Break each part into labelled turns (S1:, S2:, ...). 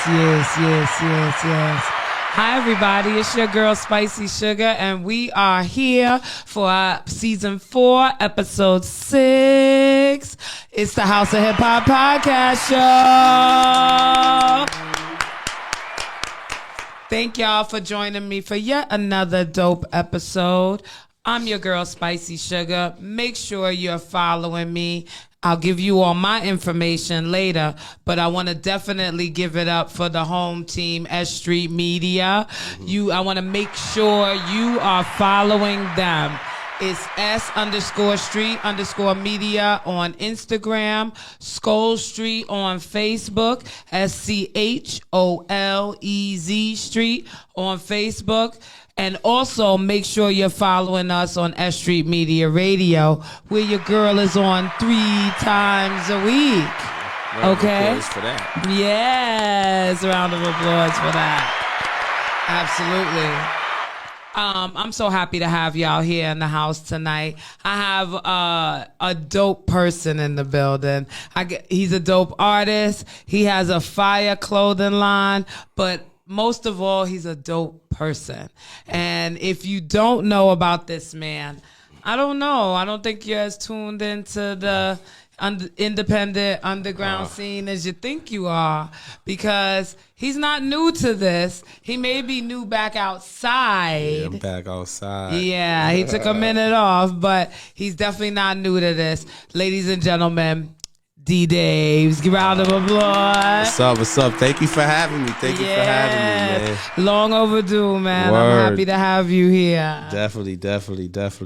S1: yes. Hi, everybody. It's your girl, Spicy Sugar, and we are here for season 4, episode 6. It's the House of Hip Hop Podcast Show. Thank y'all for joining me for yet another dope episode. I'm your girl, Spicy Sugar. Make sure you're following me. I'll give you all my information later, but I want to definitely give it up for the home team, S.4 Media. I want to make sure you are following them. It's S_Street_Media on Instagram, Skol Street on Facebook, SCHOLEZ Street on Facebook. And also make sure you're following us on S.4 Media Radio, where your girl is on 3 times a week.
S2: Round
S1: okay?
S2: Of applause for that.
S1: Yes, round of applause for that. Absolutely. I'm so happy to have y'all here in the house tonight. I have a dope person in the building. He's a dope artist. He has a fire clothing line, but most of all, he's a dope person. And if you don't know about this man, I don't know. I don't think you're as tuned into the independent underground scene as you think you are, because he's not new to this. He may be new back outside.
S2: Yeah, I'm back outside.
S1: Yeah, he took a minute off, but he's definitely not new to this. Ladies and gentlemen, D-Daves. Give a round of applause.
S2: What's up? Thank you for having me. Thank you for having me, man.
S1: Long overdue, man.
S2: Word.
S1: I'm happy to have you here.
S2: Definitely.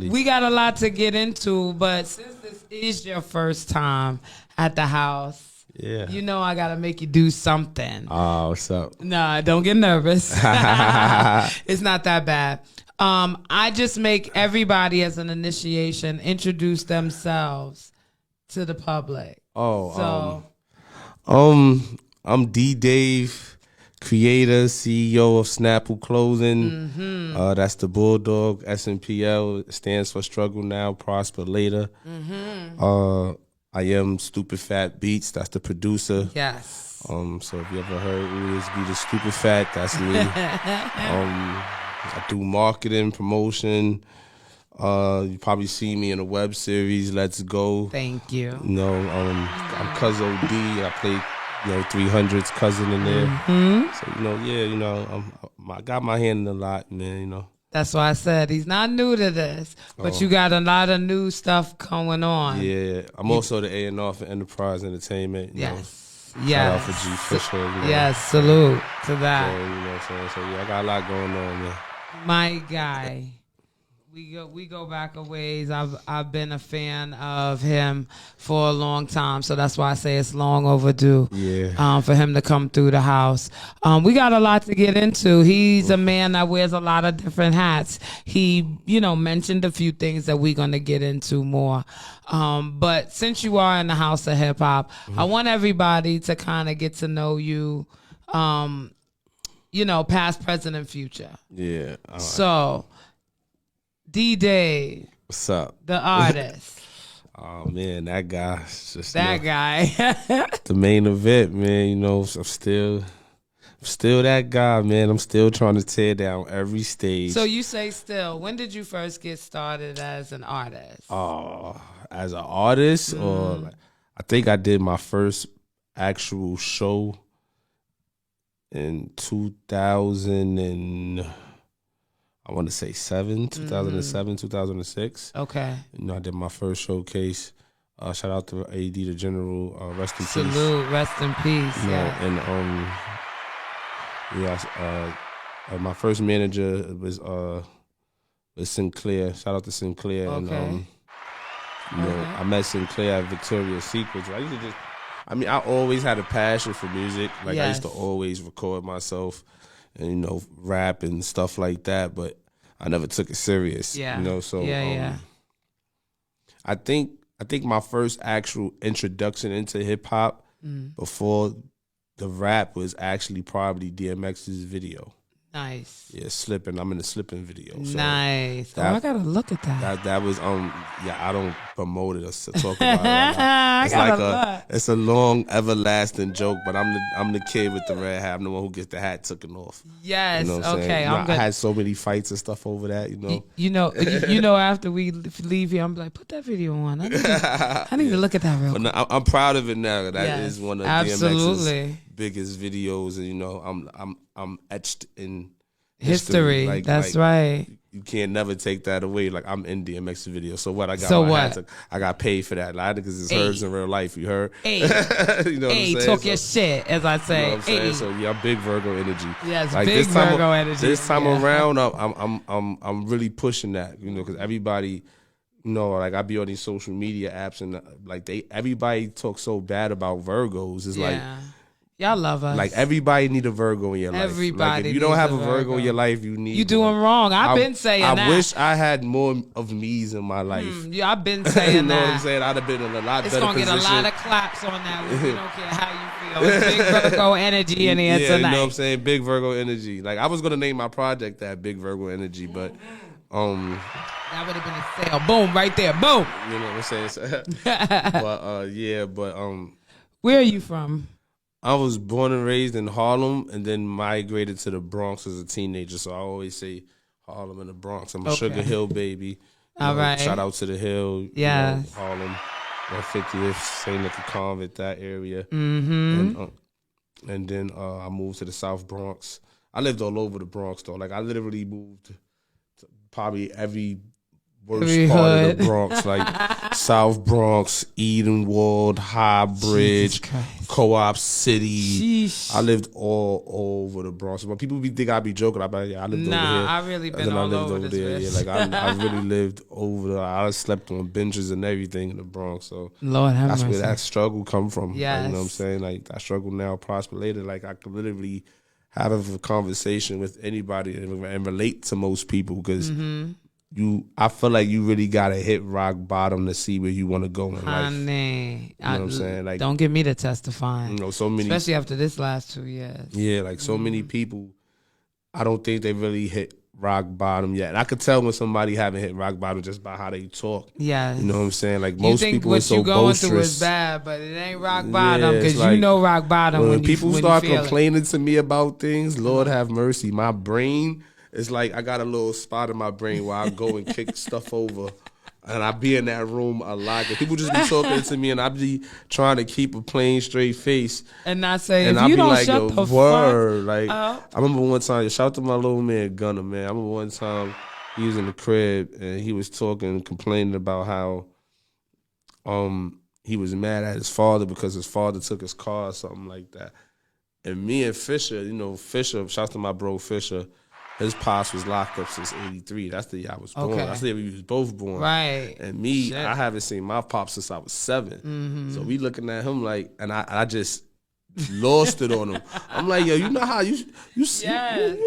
S1: We got a lot to get into, but since this is your first time at the house, you know I got to make you do something.
S2: Oh, what's up?
S1: Nah, don't get nervous. It's not that bad. I just make everybody as an initiation introduce themselves to the public.
S2: Oh, I'm D Dave, creator, CEO of Snapple Clothing. That's the Bulldog. SNPL stands for Struggle Now, Prosper Later. I am Stupid Fat Beats. That's the producer.
S1: Yes.
S2: So if you ever heard who is Be the Stupid Fat, that's me. I do marketing, promotion. You probably see me in a web series, Let's Go.
S1: Thank you.
S2: You know, I'm Cuz OD. I play, 300's cousin in there. So, I got my hand in a lot, man,
S1: That's why I said he's not new to this, but you got a lot of new stuff going on.
S2: Yeah, I'm also the A&R for Enterprise Entertainment.
S1: Yes.
S2: Shout out for G Fisher.
S1: Yes, salute to that.
S2: So, So, I got a lot going on, man.
S1: My guy. We go back a ways. I've been a fan of him for a long time, so that's why I say it's long overdue.
S2: Yeah.
S1: For him to come through the house. We got a lot to get into. He's a man that wears a lot of different hats. He, mentioned a few things that we're gonna get into more. But since you are in the house of hip hop, I want everybody to kind of get to know you. Past, present, and future.
S2: Yeah. All right.
S1: So. D-Day.
S2: What's up?
S1: The artist.
S2: Oh, man, that guy. Just
S1: that guy.
S2: The main event, man. I'm still that guy, man. I'm still trying to tear down every stage.
S1: So you say still. When did you first get started as an artist?
S2: As an artist? Or I think I did my first actual show in 2007, 2006.
S1: Okay.
S2: I did my first showcase. Shout out to AD the General. Rest in peace.
S1: Salute. Rest in peace.
S2: And my first manager was Sinclair. Shout out to Sinclair.
S1: Okay.
S2: And I met Sinclair at Victoria's Secret. I always had a passion for music. Like I used to always record myself and rap and stuff like that, but I never took it serious.
S1: Yeah.
S2: So I think my first actual introduction into hip hop before the rap was actually probably DMX's video.
S1: Nice.
S2: Yeah, slipping. I'm in the slipping video. So
S1: Nice. I gotta look at that.
S2: That was I don't promote it or talk about it. It's it's a long, everlasting joke. But I'm the kid with the red hat. I'm the one who gets the hat taken off.
S1: Yes.
S2: You know what I'm
S1: Okay.
S2: saying? I had so many fights and stuff over that.
S1: You know. After we leave here, I'm like, put that video on. I need to look at that real quick.
S2: But I'm proud of it now. That is one of DMX's biggest videos, and I'm etched in
S1: history. That's right.
S2: You can't never take that away. Like, I'm in DMX video. So what? I got paid for that. Like, because it's hers in real life. You heard?
S1: Hey,
S2: you know what I'm saying?
S1: Talk your shit, as I say.
S2: You know what I'm saying? So yeah, I'm big Virgo energy.
S1: Yes, like big Virgo energy.
S2: This time around, I'm really pushing that. Because everybody. Like I be on these social media apps and like everybody talks so bad about Virgos. It's like
S1: y'all love us.
S2: Like everybody need a Virgo in your life.
S1: Everybody.
S2: Like if you don't have a Virgo in your life, you
S1: doing wrong. I've been saying that.
S2: I wish I had more of me's in my life.
S1: Yeah, I've been saying
S2: you know
S1: that.
S2: what I'm saying? I'd have been in a lot better position.
S1: It's gonna get a lot of claps on that one. We don't care how you feel. It's big Virgo energy in here tonight.
S2: You know what I'm saying? Big Virgo energy. Like I was gonna name my project that Big Virgo energy, but
S1: that would have been a sale. Boom, right there. Boom.
S2: You know what I'm saying? But
S1: where are you from?
S2: I was born and raised in Harlem and then migrated to the Bronx as a teenager. So I always say Harlem and the Bronx. I'm a Sugar Hill baby.
S1: All right.
S2: Shout out to the Hill.
S1: Yeah.
S2: Harlem, 150th, St. Nick Convent, that area.
S1: Mm-hmm.
S2: And then I moved to the South Bronx. I lived all over the Bronx though. Like I literally moved to probably every worst part of the Bronx, like South Bronx, Edenwald, High Bridge, Co-op City.
S1: Sheesh.
S2: I lived all over the Bronx. But people think I be joking. I lived over here.
S1: I really been all over there.
S2: Yeah, like I really lived over there. I slept on benches and everything in the Bronx. So
S1: Lord have
S2: that's
S1: mercy.
S2: where that struggle come from.
S1: Yes.
S2: Like, you know what I'm saying? Like that struggle now, prosper later. Like I could literally have a conversation with anybody and relate to most people because I feel like you really gotta hit rock bottom to see where you want to go in life.
S1: Honey,
S2: you know what I'm saying? Like,
S1: don't get me to testifying.
S2: So many,
S1: especially after this last 2 years.
S2: Yeah, like so many people, I don't think they really hit rock bottom yet. And I could tell when somebody haven't hit rock bottom just by how they talk.
S1: Yeah,
S2: you know what I'm saying? Like most people are so
S1: what you going
S2: boisterous.
S1: through is bad, but it ain't rock bottom because you know rock bottom
S2: when people start complaining
S1: to
S2: me about things. Lord have mercy, my brain. It's like I got a little spot in my brain where I go and kick stuff over. And I be in that room a lot. People just be talking to me and I be trying to keep a plain, straight face.
S1: And not say,
S2: and
S1: if
S2: I
S1: you
S2: be
S1: don't
S2: like,
S1: shut the
S2: word.
S1: fuck
S2: like,
S1: up.
S2: I remember one time, shout out to my little man, Gunner, man. I remember one time he was in the crib and he was talking, complaining about how he was mad at his father because his father took his car or something like that. And me and Fisher, Fisher, shout out to my bro Fisher, his pops was locked up since '83. That's the year I was born. That's the year we was both born.
S1: Right.
S2: And me, I haven't seen my pops since I was 7.
S1: Mm-hmm.
S2: So we looking at him like, and I just lost it on him. I'm like, yo, you know how you had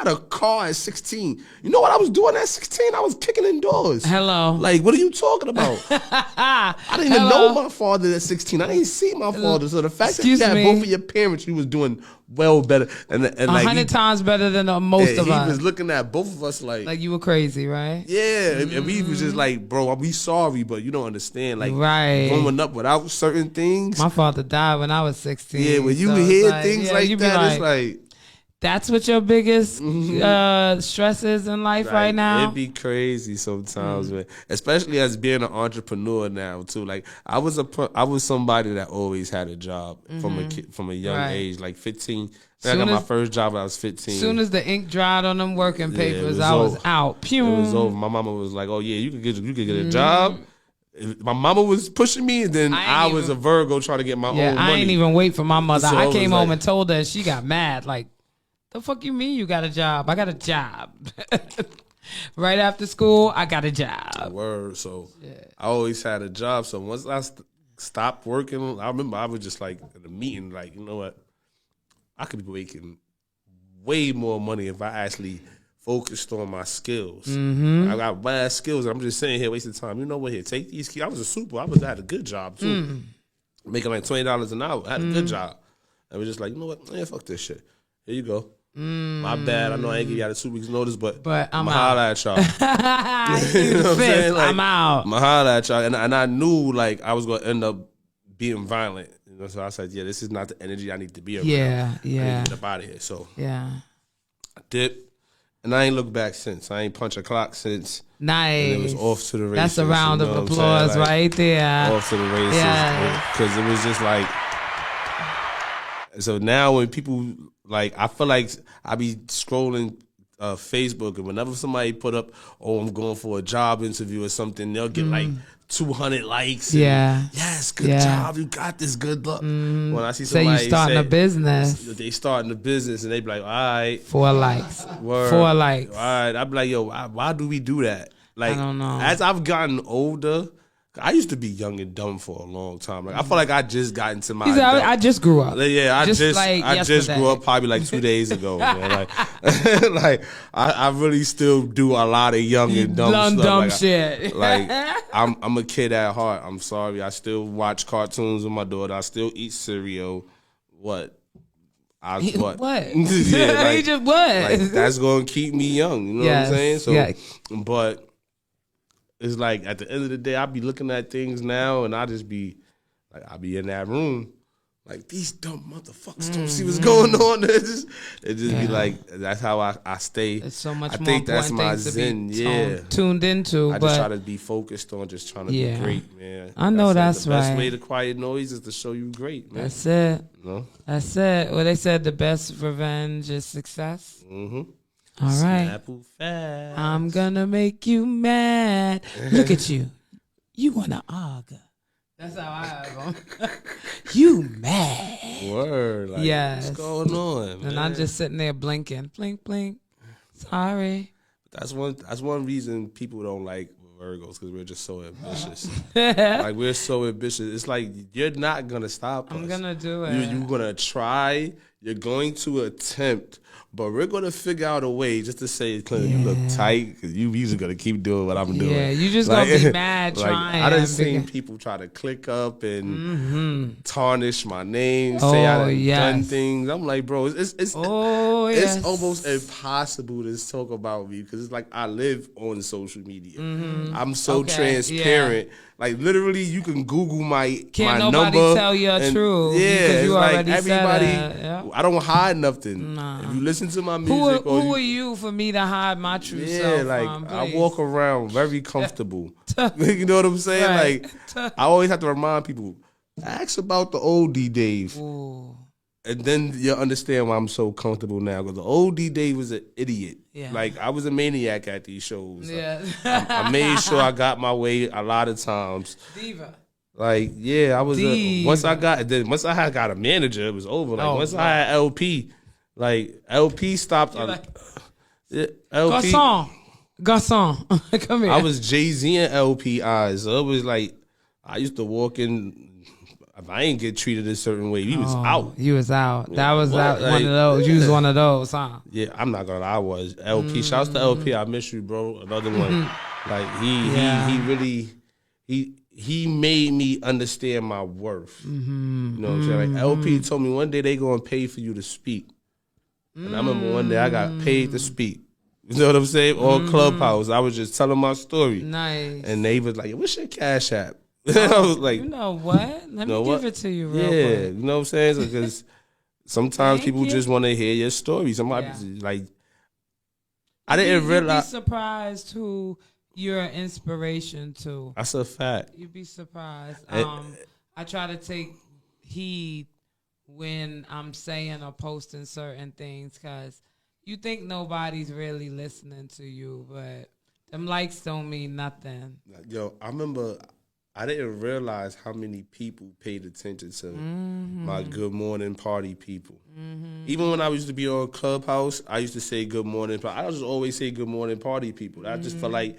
S2: a car at 16. You know what I was doing at 16? I was kicking in doors.
S1: Hello.
S2: Like, what are you talking about? I didn't even know my father at 16. I didn't see my father. So the fact that you had both of your parents, you was doing well better. And
S1: 100 times better than most of us.
S2: He was looking at both of us like
S1: you were crazy, right?
S2: Yeah. And we was just like, bro, we sorry, but you don't understand. Like,
S1: right.
S2: Growing up without certain things.
S1: My father died when I was 16.
S2: Yeah, when you hear things like that, it's like,
S1: that's what your biggest stress is in life right now?
S2: It'd be crazy sometimes, man. Especially as being an entrepreneur now, too. Like, I was somebody that always had a job from a young age, like 15. I got my first job when I was 15.
S1: As soon as the ink dried on them working papers, I was out. Pew.
S2: It was over. My mama was like, oh, yeah, you could get a job. My mama was pushing me, and then I was a Virgo trying to get my own money.
S1: I ain't even wait for my mother.
S2: So
S1: I came home and told her, she got mad. Like, the fuck you mean you got a job? I got a job. Right after school, I got a job.
S2: Word. So I always had a job. So once I stopped working, I remember I was just like in a meeting, like, you know what? I could be making way more money if I actually focused on my skills. I got bad skills. I'm just sitting here wasting time. You know what? Here, take these keys. I was a super. I had a good job too, making like $20 an hour. I had a good job. I was just like, you know what? Yeah, fuck this shit. Here you go. My bad. I know I ain't give y'all the 2 weeks notice, but
S1: I'm
S2: I'ma
S1: out.
S2: holla at y'all.
S1: You know what I'm saying? Like, I'm out.
S2: I'ma holla at y'all. And I knew like I was gonna end up being violent. You know, so I said, yeah, this is not the energy I need to be around.
S1: Yeah.
S2: I need to get up out of here. So
S1: yeah.
S2: I dipped. And I ain't looked back since. I ain't punch a clock since.
S1: Nice.
S2: And it was off to the races.
S1: That's a round of applause right there.
S2: Off to the races. Because it was just like. So now when people, like, I feel like I be scrolling Facebook, and whenever somebody put up, oh, I'm going for a job interview or something, they'll get like 200 likes.
S1: Yeah.
S2: Yes, good job. You got this. Good luck. When I see
S1: Say
S2: somebody
S1: you starting a business.
S2: They starting a business, and they be like, all right.
S1: 4 likes.
S2: Word.
S1: 4 likes.
S2: All right. I be like, yo, why do we do that? Like,
S1: I don't know.
S2: As I've gotten older, I used to be young and dumb for a long time. Like I feel like I just got into my.
S1: I just grew up.
S2: Yeah, I just grew up probably like 2 days ago. Man. Like, like I really still do a lot of young and dumb stuff.
S1: Dumb
S2: like,
S1: shit.
S2: Like I'm a kid at heart. I'm sorry. I still watch cartoons with my daughter. I still eat cereal. What?
S1: What?
S2: Yeah, like,
S1: he just what?
S2: Like, that's gonna keep me young. You know what I'm saying? So, but. It's like at the end of the day, I be looking at things now, and I just be like, I be in that room, like these dumb motherfuckers don't see what's going on. It just be like that's how I stay.
S1: It's so much
S2: I
S1: more
S2: think that's
S1: important
S2: my
S1: things
S2: zen.
S1: to be tuned into.
S2: I just try to be focused on just trying to be great, man.
S1: I know that's right.
S2: The best way to quiet noise is to show you great, man.
S1: That's it.
S2: You know?
S1: That's it. Well, they said the best revenge is success.
S2: Mm-hmm.
S1: All right.
S2: Snapple fast.
S1: I'm gonna make you mad. Look at you. You wanna argue. That's how I have them. You mad.
S2: Word. Like,
S1: yes.
S2: What's going on, man?
S1: And I'm just sitting there blinking. Blink, blink. Sorry.
S2: That's one reason people don't like Virgos, because we're just so ambitious. Like, we're so ambitious. It's like, you're not gonna stop us.
S1: I'm gonna do it.
S2: You're gonna try. You're going to attempt. But we're going to figure out a way just to say, Clinton, you look tight, because you usually going to keep doing what I'm doing.
S1: Yeah, you just going to be mad trying.
S2: I done seen people try to click up and tarnish my name, say I done done things. I'm like, bro, it's almost impossible to talk about me, because it's like I live on social media. I'm so transparent. Yeah. Like, literally, you can Google my number.
S1: Can't nobody tell your truth.
S2: Yeah,
S1: because you already
S2: like everybody,
S1: said that.
S2: I don't hide nothing.
S1: Nah.
S2: If you listen to my music,
S1: who are you for me to hide my true self?
S2: Yeah, like I walk around very comfortable. You know what I'm saying?
S1: Right.
S2: Like I always have to remind people, ask about the old D Dave.
S1: Ooh.
S2: And then you'll understand why I'm so comfortable now. Because the old D Dave was an idiot.
S1: Yeah.
S2: Like, I was a maniac at these shows.
S1: Yeah.
S2: I made sure I got my way a lot of times.
S1: Diva.
S2: Like, yeah, I was once I had got a manager, it was over. Like, once I had LP, like LP stopped. LP.
S1: Garçon, come here.
S2: I was Jay-Z and LP eyes. So it was like I used to walk in. If I ain't get treated a certain way, he was out.
S1: You was out. That was
S2: like,
S1: one of those. You was one of those, huh?
S2: Yeah, I'm not gonna lie, I was. LP, shouts to LP, I miss you, bro. Another one. Like he really he made me understand my worth. You know what I'm saying? Like LP told me one day they gonna pay for you to speak. And I remember one day I got paid to speak. You know what I'm saying? On Clubhouse. I was just telling my story.
S1: Nice.
S2: And they was like, what's your Cash App? I was like,
S1: you know what? Let me give it to you real quick.
S2: You know what I'm saying? Because sometimes people just want to hear your story. Somebody like, I didn't realize.
S1: You'd be surprised who you're an inspiration to.
S2: That's a fact.
S1: You'd be surprised. I try to take heed when I'm saying or posting certain things, because you think nobody's really listening to you, but them likes don't mean nothing.
S2: Yo, I remember I didn't realize how many people paid attention to my Good Morning Party people. Even when I used to be on Clubhouse, I used to say Good Morning. I just always say Good Morning Party people. I just felt like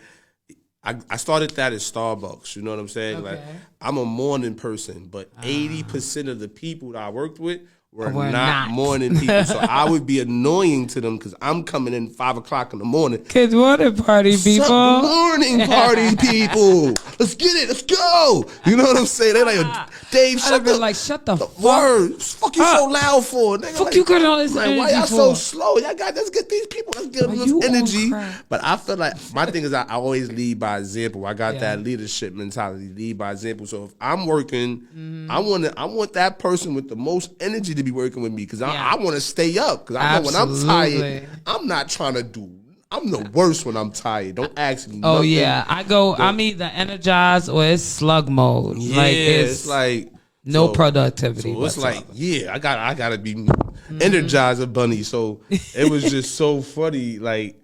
S2: I started that at Starbucks. You know what I'm saying?
S1: Okay.
S2: Like, I'm a morning person, but 80% of the people that I worked with were
S1: We're
S2: not
S1: not.
S2: morning people. So I would be annoying to them because I'm coming in 5 o'clock in the morning.
S1: Kids morning party people.
S2: Good morning, party people. Let's get it. Let's go. You know what I'm saying? They're like, Dave,
S1: I'd be like, shut the fuck.
S2: Word. Fuck you so loud for? Nigga,
S1: Fuck
S2: like,
S1: you got all this
S2: like,
S1: energy
S2: why y'all
S1: for?
S2: so slow? Let's get these people. Let's give them
S1: you
S2: this
S1: on
S2: energy.
S1: crack?
S2: But I feel like my thing is I always lead by example. I got
S1: Yeah.
S2: that leadership mentality, lead by example. So if I'm working,
S1: Mm-hmm.
S2: I want that person with the most energy to be working with me because
S1: Yeah.
S2: I want to stay up because I know when I'm
S1: Absolutely.
S2: tired, I'm not trying to do. I'm the worst when I'm tired. Don't ask me.
S1: Oh
S2: nothing.
S1: yeah, I'm either energized or it's slug mode.
S2: Yeah,
S1: like
S2: it's like
S1: no productivity.
S2: So it's
S1: whatsoever.
S2: like, yeah, I gotta be Energizer Bunny. So it was just so funny. Like,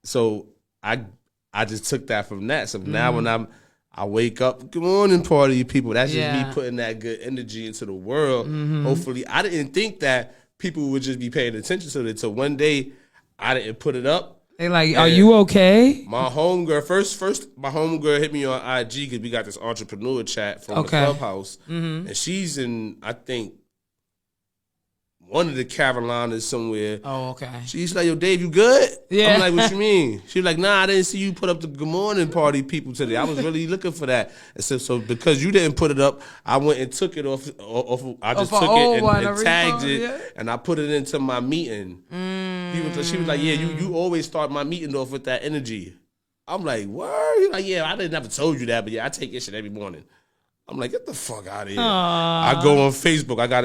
S2: so I just took that from that. So now when I wake up, good morning, party people. That's just me putting that good energy into the world. Hopefully, I didn't think that people would just be paying attention to it. So one day, I didn't put it up.
S1: They like, are you okay?
S2: My homegirl, first, my homegirl hit me on IG because we got this entrepreneur chat from the clubhouse. And she's in, I think, one of the Carolinas somewhere.
S1: Oh, okay.
S2: She's like, yo, Dave, you good?
S1: Yeah.
S2: I'm like, what you mean? She's like, nah, I didn't see you put up the good morning party people today. I was really looking for that. And so because you didn't put it up, I went and took it off. I just took it and tagged it, and I put it into my meeting. She was like, yeah, you always start my meeting off with that energy. I'm like, what? He's like, yeah, I didn't never told you that, but yeah, I take your shit every morning. I'm like, get the fuck out of here. I go on Facebook. I got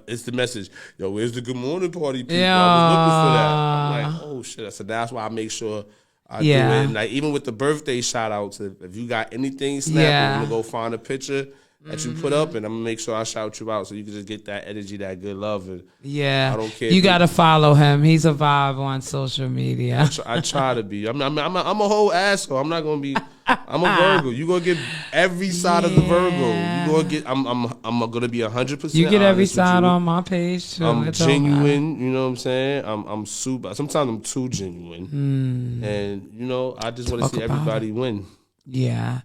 S2: it's the message. Yo, where's the good morning party people?
S1: Yeah.
S2: I was looking for that. I'm like, oh shit. So that's why I make sure I do it. And like even with the birthday shout outs, if you got anything snap, I'm gonna go find a picture that you put up, and I'm gonna make sure I shout you out so you can just get that energy, that good love. And I don't care.
S1: You gotta follow him. He's a vibe on social media.
S2: I try to be. I'm a whole asshole. I'm not gonna be. I'm a Virgo. You gonna get every side of the Virgo. You gonna get. I'm gonna be 100%.
S1: You get every side on my page too.
S2: I'm genuine. You know what I'm saying? I'm super. Sometimes I'm too genuine, and you know I just want to see everybody win. Yeah.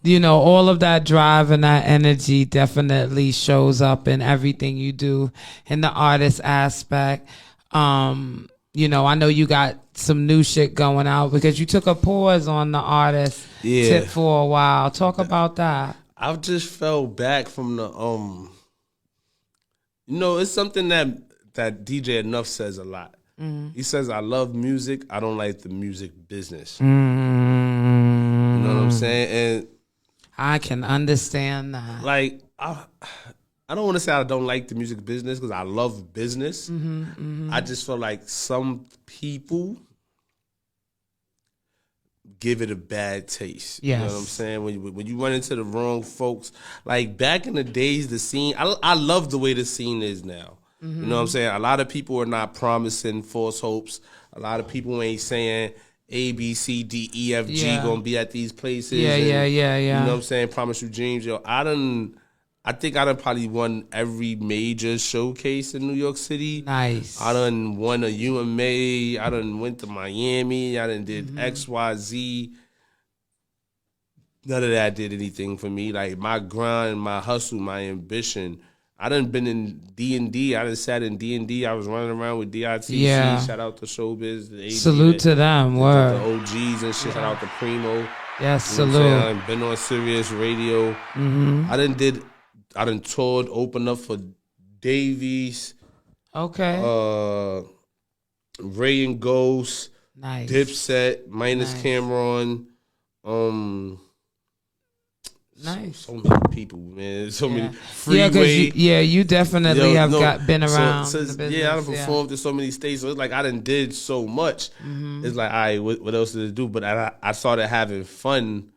S1: You know, all of that drive and that energy definitely shows up in everything you do in the artist aspect. You know, I know you got some new shit going out because you took a pause on the artist tip for a while. Talk about that.
S2: I've just fell back from the you know, it's something that DJ Enough says a lot. He says, I love music, I don't like the music business. You know what I'm saying? And
S1: I can understand that.
S2: Like, I don't want to say I don't like the music business because I love business. I just feel like some people give it a bad taste.
S1: Yes.
S2: You know what I'm saying? When you run into the wrong folks, like back in the days, the scene, I love the way the scene is now. You know what I'm saying? A lot of people are not promising false hopes. A lot of people ain't saying A, B, C, D, E, F, G gonna be at these places.
S1: Yeah.
S2: You know what I'm saying? Promise you dreams. Yo, I think I done probably won every major showcase in New York City.
S1: Nice.
S2: I done won a UMA. I done went to Miami. I done did XYZ. None of that did anything for me. Like my grind, my hustle, my ambition. I done been in D&D. I done sat in D&D. I was running around with DITC.
S1: Yeah.
S2: Shout out to Showbiz. The AD,
S1: Salute to them. Word.
S2: The OGs and shit. Shout out to Primo.
S1: Yes,
S2: You know
S1: salute.
S2: I done been on Sirius Radio. I done toured, opened up for Davies.
S1: Okay.
S2: Ray and Ghost.
S1: Nice.
S2: Dipset. Minus Cameron.
S1: Nice.
S2: So many people, man. So many.
S1: Yeah,
S2: Freeway.
S1: you definitely been around.
S2: So,
S1: the business.
S2: Yeah, I done performed in so many states. So it's like I done did so much. It's like, all right, what else did it do? But I started having fun.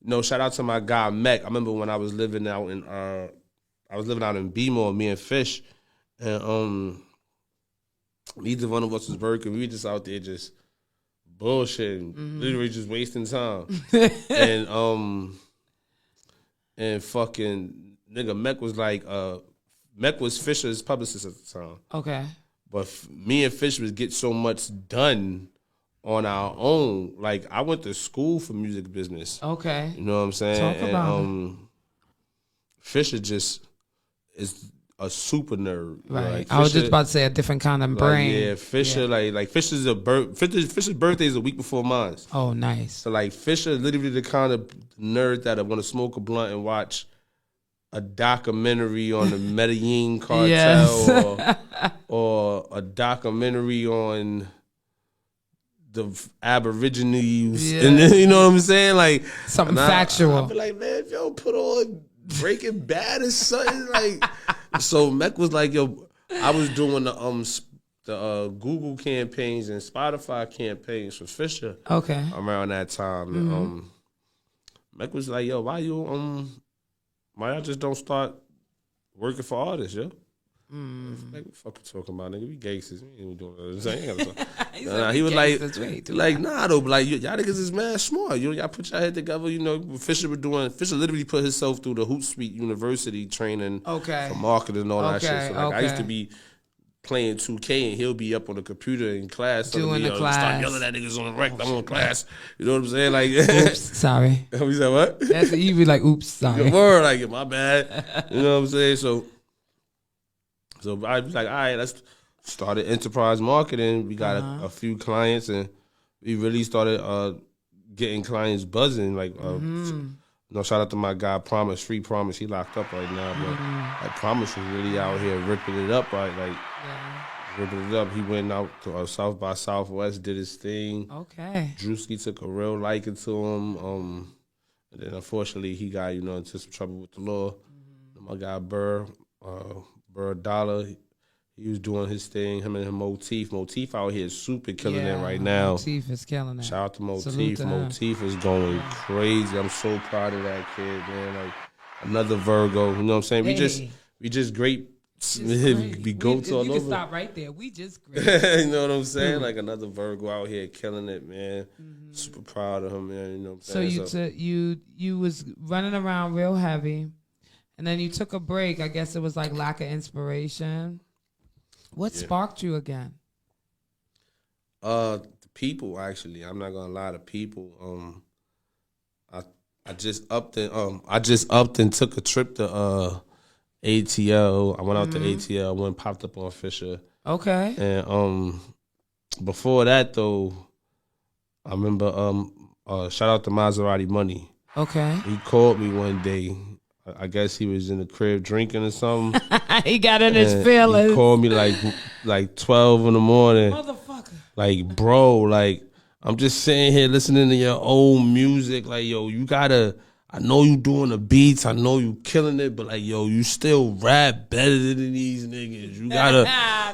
S2: You know, shout out to my guy Mech. I remember when I was living out in B-Mall, me and Fish, and neither one of us was working. We were just out there just bullshitting, literally just wasting time. And fucking nigga Mech was like, Mech was Fisher's publicist at the time.
S1: Okay.
S2: But me and Fish was get so much done on our own. Like I went to school for music business.
S1: Okay.
S2: You know what I'm saying?
S1: Talk about it.
S2: Fisher just is a super nerd.
S1: Right.
S2: Like
S1: I was
S2: Fisher,
S1: just about to say a different kind of brain.
S2: yeah, Fisher, like Fisher's Fisher's birthday is a week before mine.
S1: Oh, nice.
S2: So like Fisher, literally the kind of nerd that I want to smoke a blunt and watch a documentary on the Medellin cartel
S1: Yes.
S2: or a documentary on the Aborigines,
S1: Yeah.
S2: and then, you know what I'm saying, like
S1: Something
S2: and
S1: factual.
S2: I be like, man, if y'all put on Breaking Bad or something, like. So Mech was like, yo, I was doing the Google campaigns and Spotify campaigns for Fisher.
S1: Okay.
S2: Around that time, and, Mech was like, yo, why y'all just don't start working for artists, yo? Like, what fuck you talking about, nigga? We gangsters. We ain't doing that. He was like, nah, though, but like, y'all niggas is mad smart. Y'all put y'all head together, you know. Fisher literally put himself through the Hootsuite University training for marketing and all that shit. So, like, I used to be playing 2K and he'll be up on the computer in class
S1: doing the class.
S2: Start yelling at niggas on the rec. I'm on class. You know what I'm saying? Like,
S1: oops, sorry.
S2: We said what?
S1: That's you be like, oops, sorry.
S2: Word, like, my bad. You know what I'm saying? So I was like, all right, let's start enterprise marketing. We got a few clients, and we really started getting clients buzzing. Like, shout out to my guy Promise, Free Promise. He locked up right now, but like, Promise was really out here ripping it up, right? Like, ripping it up. He went out to South by Southwest, did his thing.
S1: Okay.
S2: Drewski took a real liking to him. And then unfortunately, he got into some trouble with the law. My guy Burr Dollar, he was doing his thing. Him and Motif. Motif out here is super killing it right now.
S1: Motif is killing it.
S2: Shout out to Motif. Motif is going crazy. I'm so proud of that kid, man. Like, another Virgo. You know what I'm saying?
S1: Hey.
S2: We just great. We go to all over.
S1: You can stop right there. We just great.
S2: You know what I'm saying? Like, another Virgo out here killing it, man. Super proud of him, man. You know what I'm saying?
S1: You was running around real heavy. And then you took a break. I guess it was like lack of inspiration. What sparked you again?
S2: The people, actually. I'm not gonna lie, to people. I just upped and took a trip to ATL. I went out to ATL, went popped up on Fisher.
S1: Okay.
S2: And before that though, I remember shout out to Maserati Money.
S1: Okay.
S2: He called me one day. I guess he was in the crib drinking or something.
S1: He got in his feelings.
S2: He called me like 12 in the morning.
S1: Motherfucker.
S2: Like, bro, like, I'm just sitting here listening to your old music. Like, yo, you gotta, I know you doing the beats. I know you killing it, but like, yo, you still rap better than these niggas. You gotta.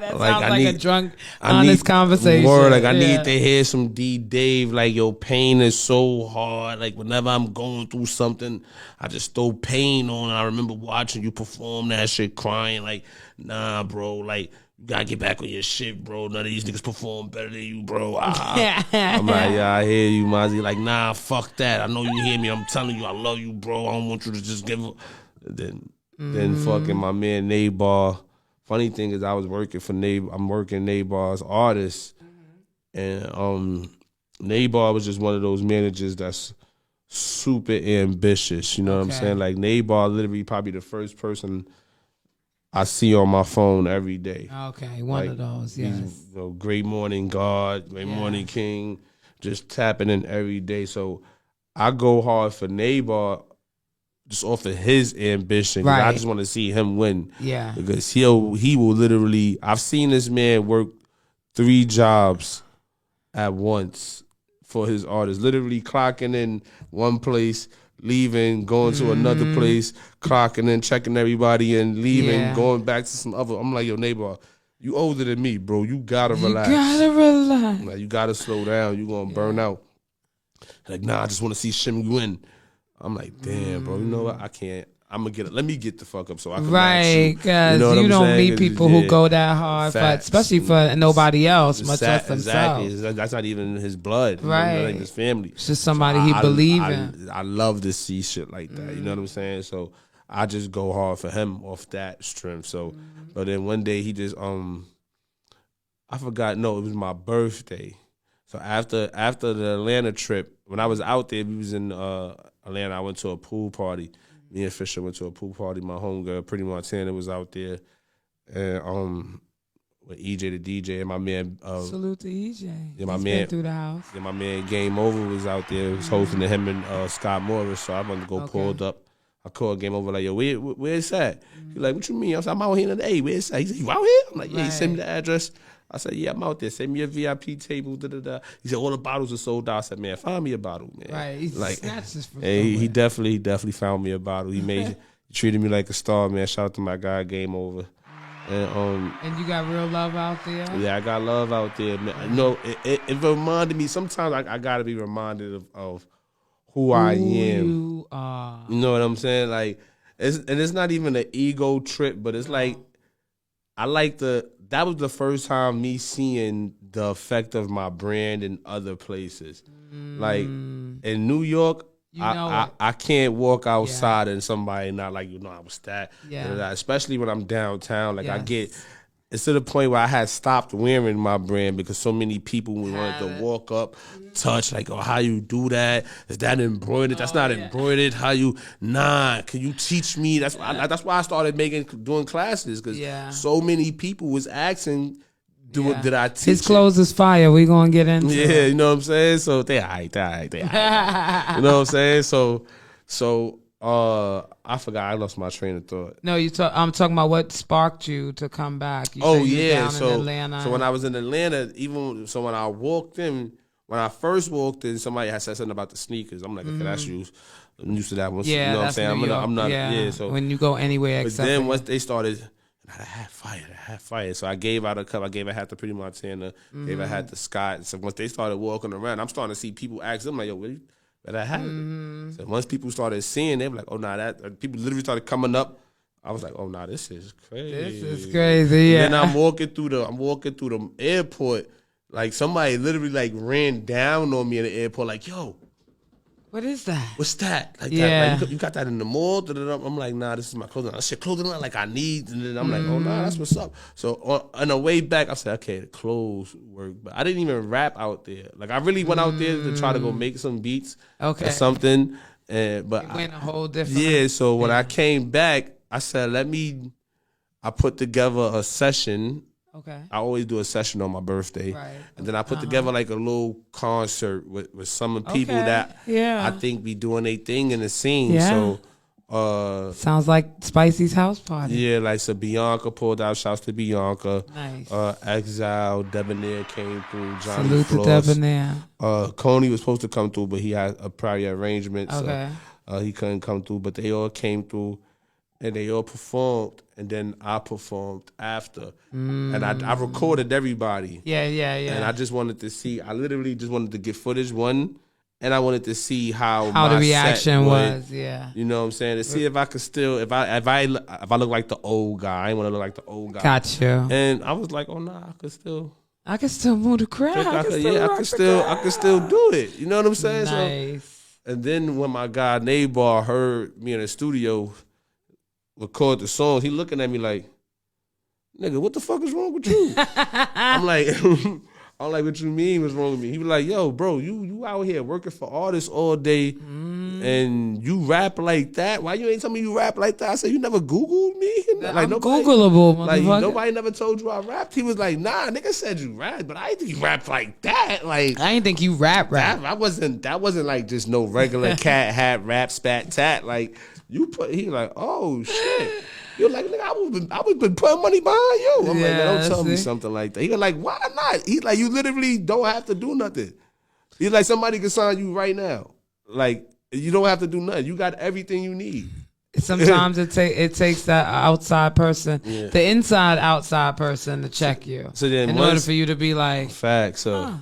S1: That sounds like a drunk, honest conversation.
S2: I need to hear some D Dave. Like, yo, pain is so hard. Like, whenever I'm going through something, I just throw pain on. I remember watching you perform that shit, crying. Like, nah, bro. Like, you gotta get back on your shit, bro. None of these niggas perform better than you, bro. I'm like, yeah, I hear you, Mozzie. Like, nah, fuck that. I know you hear me. I'm telling you, I love you, bro. I don't want you to just give up. Then fucking my man Nabar. Funny thing is, I was working for I'm working Nabar's artist, and Nabar was just one of those managers that's super ambitious. You know what I'm saying? Like, Nabar literally probably the first person I see on my phone every day.
S1: Okay, one of those, yes.
S2: Great Morning God, Great Morning King, just tapping in every day. So I go hard for Nabar just off of his ambition. Right. I just want to see him win.
S1: Yeah.
S2: Because he will literally, I've seen this man work 3 jobs at once for his artists. Literally clocking in one place, leaving, going to another place, clocking in, checking everybody in, leaving, going back to some other. I'm like, yo, neighbor, you older than me, bro. You gotta relax. Like, you gotta slow down. You gonna burn out. Like, nah, I just want to see Shimmy win. I'm like, damn, bro. You know what? I can't. I'm gonna get it. Let me get the fuck up so I can match you.
S1: Because you don't meet people who go that hard, especially for nobody else, much less himself.
S2: Exactly. That's not even his blood.
S1: Right.
S2: Like his family.
S1: It's just somebody he believe in.
S2: I love to see shit like that. You know what I'm saying? So I just go hard for him off that strength. So, but then one day he just I forgot. No, it was my birthday. So after the Atlanta trip, when I was out there, we was in Atlanta. I went to a pool party, Me and Fisher went to a pool party. My homegirl, Pretty Montana, was out there. And with EJ the DJ and my man.
S1: Salute to EJ.
S2: Yeah, my
S1: He's
S2: man
S1: been through the house.
S2: Yeah, my man Game Over was out there. He was hosting him and Scott Morris. So I wanted to go pulled up. I called Game Over like, yo, where's that? He's like, what you mean? I was like, I'm out here today. Where's that? He said, you out here? I'm like, yeah. He sent me the address. I said, yeah, I'm out there. Send me a VIP table. Da, da, da. He said, all the bottles are sold out. I said, man, find me a bottle, man.
S1: Right. He
S2: like,
S1: snatches from
S2: he definitely found me a bottle. He treated me like a star, man. Shout out to my guy, Game Over.
S1: And you got real love out there?
S2: Yeah, I got love out there, man. You know, it reminded me, sometimes I got to be reminded of who I am.
S1: You are.
S2: You know what I'm saying? Like, it's not even an ego trip, but it's like, that was the first time me seeing the effect of my brand in other places. Like, in New York, I can't walk outside and somebody not like, I was that. Yeah. Especially when I'm downtown. Like, I get, it's to the point where I had stopped wearing my brand because so many people wanted to walk up, touch, like, oh, how you do that? Is that embroidered? That's not embroidered. How you, can you teach me? That's why I started doing classes, because so many people was asking, did I teach
S1: his clothes is fire. We gonna get into it.
S2: You know what I'm saying? So they all right. You know what I'm saying? So I forgot. I lost my train of thought.
S1: No, I'm talking about what sparked you to come back. You down in Atlanta.
S2: So when I was in Atlanta, when I first walked in, somebody had said something about the sneakers. I'm like, okay, that's you. I'm used to that one.
S1: Yeah,
S2: you know what I'm saying? I'm not. Yeah. So
S1: when you go anywhere,
S2: but then once they started. I had fire. So I gave out a cup. I gave a hat to Pretty Montana. Gave a hat to Scott. So once they started walking around, I'm starting to see people ask them like, "Yo, where that hat?" So once people started seeing, they were like, "Oh, that." People literally started coming up. I was like, "Oh, this is crazy.
S1: This is crazy." Yeah.
S2: And then I'm walking through the airport. Like somebody literally like ran down on me in the airport. Like, "Yo,
S1: what is that?
S2: What's that?" Like, that, like, you got that in the mall? I'm like, nah, this is my clothing line. That shit clothing line like I need. And then I'm like, oh, nah, that's what's up. So on the way back, I said, okay, the clothes work. But I didn't even rap out there. Like, I really went out there to try to go make some beats or something. But
S1: it went a whole different.
S2: Yeah, so when I came back, I said, I put together a session.
S1: Okay.
S2: I always do a session on my birthday. Right. And then I put together like a little concert with some people that I think be doing their thing in the scene. Yeah. So
S1: sounds like Spicy's house party.
S2: Yeah, like so Bianca pulled out. Shouts to Bianca.
S1: Nice.
S2: Exile, Debonair came through. Johnny
S1: Salute
S2: Floss.
S1: to Debonair.
S2: Coney was supposed to come through, but he had a prior arrangement.
S1: Okay.
S2: So he couldn't come through, but they all came through. And they all performed, and then I performed after. And I recorded everybody.
S1: Yeah.
S2: And I just wanted to see, I literally just wanted to get footage, and I wanted to see how
S1: the reaction was,
S2: You know what I'm saying? To see if I could still, if I look like the old guy. I didn't want to look like the old guy.
S1: Got you.
S2: And I was like, oh, nah, I could still
S1: move the crowd. I could
S2: still do it. You know what I'm saying?
S1: Nice.
S2: So, and then when my guy Nabar heard me in the studio record the songs, he looking at me like, nigga, what the fuck is wrong with you? I'm like, what you mean what's wrong with me? He was like, yo, bro, you out here working for artists all day and you rap like that? Why you ain't tell me you rap like that? I said, you never Googled me?
S1: Like, I'm Googleable,
S2: like, nobody never told you I rapped? He was like, nah, nigga said you rap, but I didn't think you rap like that. Like,
S1: I didn't think you rap.
S2: That wasn't like just no regular cat hat rap spat tat. Like, he like, oh shit. You're like, nigga, I was been putting money behind you. I'm like, man, don't tell me something like that. He was like, why not? He like, you literally don't have to do nothing. He's like, somebody can sign you right now. Like, you don't have to do nothing. You got everything you need.
S1: Sometimes it takes that outside person, the inside outside person to check you.
S2: So then
S1: in order for you to be like,
S2: facts. So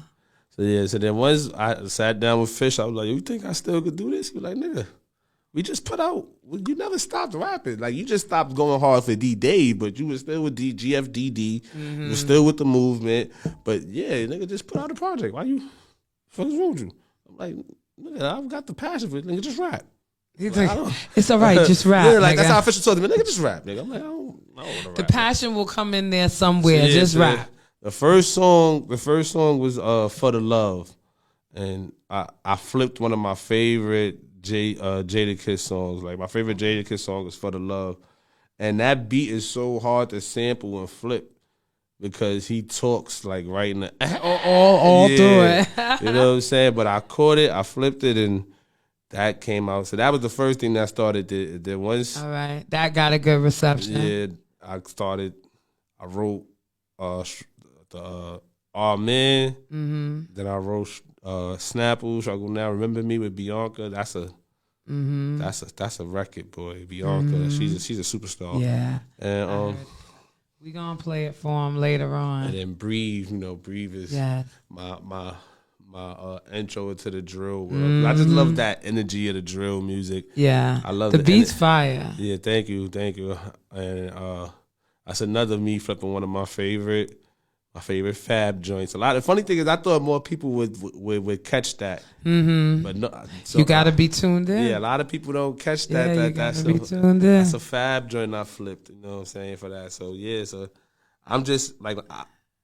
S2: then once I sat down with Fish, I was like, you think I still could do this? He was like, nigga, we just put out. You never stopped rapping. Like, you just stopped going hard for D-Dave, but you were still with GFDD. You were still with the movement. But yeah, nigga, just put out a project. Why you? Fuck is wrong with you? I'm like, nigga, I've got the passion for it. Nigga, just rap.
S1: He's like, it's all right, just rap.
S2: Yeah, like, nigga. That's how Official told me, nigga, just rap, nigga. I'm like, I don't want to rap.
S1: The passion will come in there somewhere. Just rap.
S2: The first song was For the Love. And I flipped one of my favorite Jada Kiss songs. Like my favorite Jada Kiss song is For the Love. And that beat is so hard to sample and flip because he talks like right in the
S1: all through it.
S2: You know what I'm saying? But I caught it, I flipped it, and that came out. So that was the first thing that started. Then once,
S1: all right, that got a good reception.
S2: yeah, I wrote the Man.
S1: Mm-hmm.
S2: Then I wrote Snapple, Struggle Now, Remember Me with Bianca. That's a record, boy. Bianca, she's a superstar.
S1: Yeah.
S2: And
S1: we gonna play it for him later on.
S2: And then Breathe, Breathe is my intro into the drill world. I just love that energy of the drill music.
S1: Yeah,
S2: I love
S1: the beat's fire.
S2: Yeah, thank you. And that's another me flipping one of my favorite Fab joints. The funny thing is, I thought more people would catch that, but no. So,
S1: you gotta be tuned in.
S2: Yeah, a lot of people don't catch that.
S1: Yeah,
S2: That's
S1: be tuned in.
S2: That's a Fab joint I flipped. You know what I'm saying, for that. So yeah, so I'm just like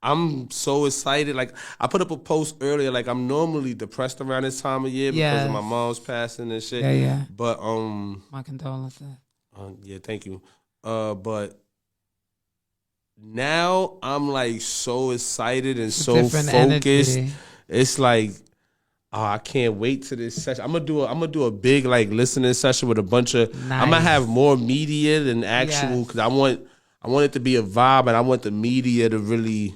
S2: I'm so excited. Like I put up a post earlier. Like I'm normally depressed around this time of year because of my mom's passing and shit.
S1: Yeah.
S2: But
S1: my condolences.
S2: Yeah, thank you. But now I'm like so excited and so focused. Energy. It's like, I can't wait to this session. I'm gonna do a big like listening session with a bunch of. Nice. I'm gonna have more media than actual because I want it to be a vibe, and I want the media to really,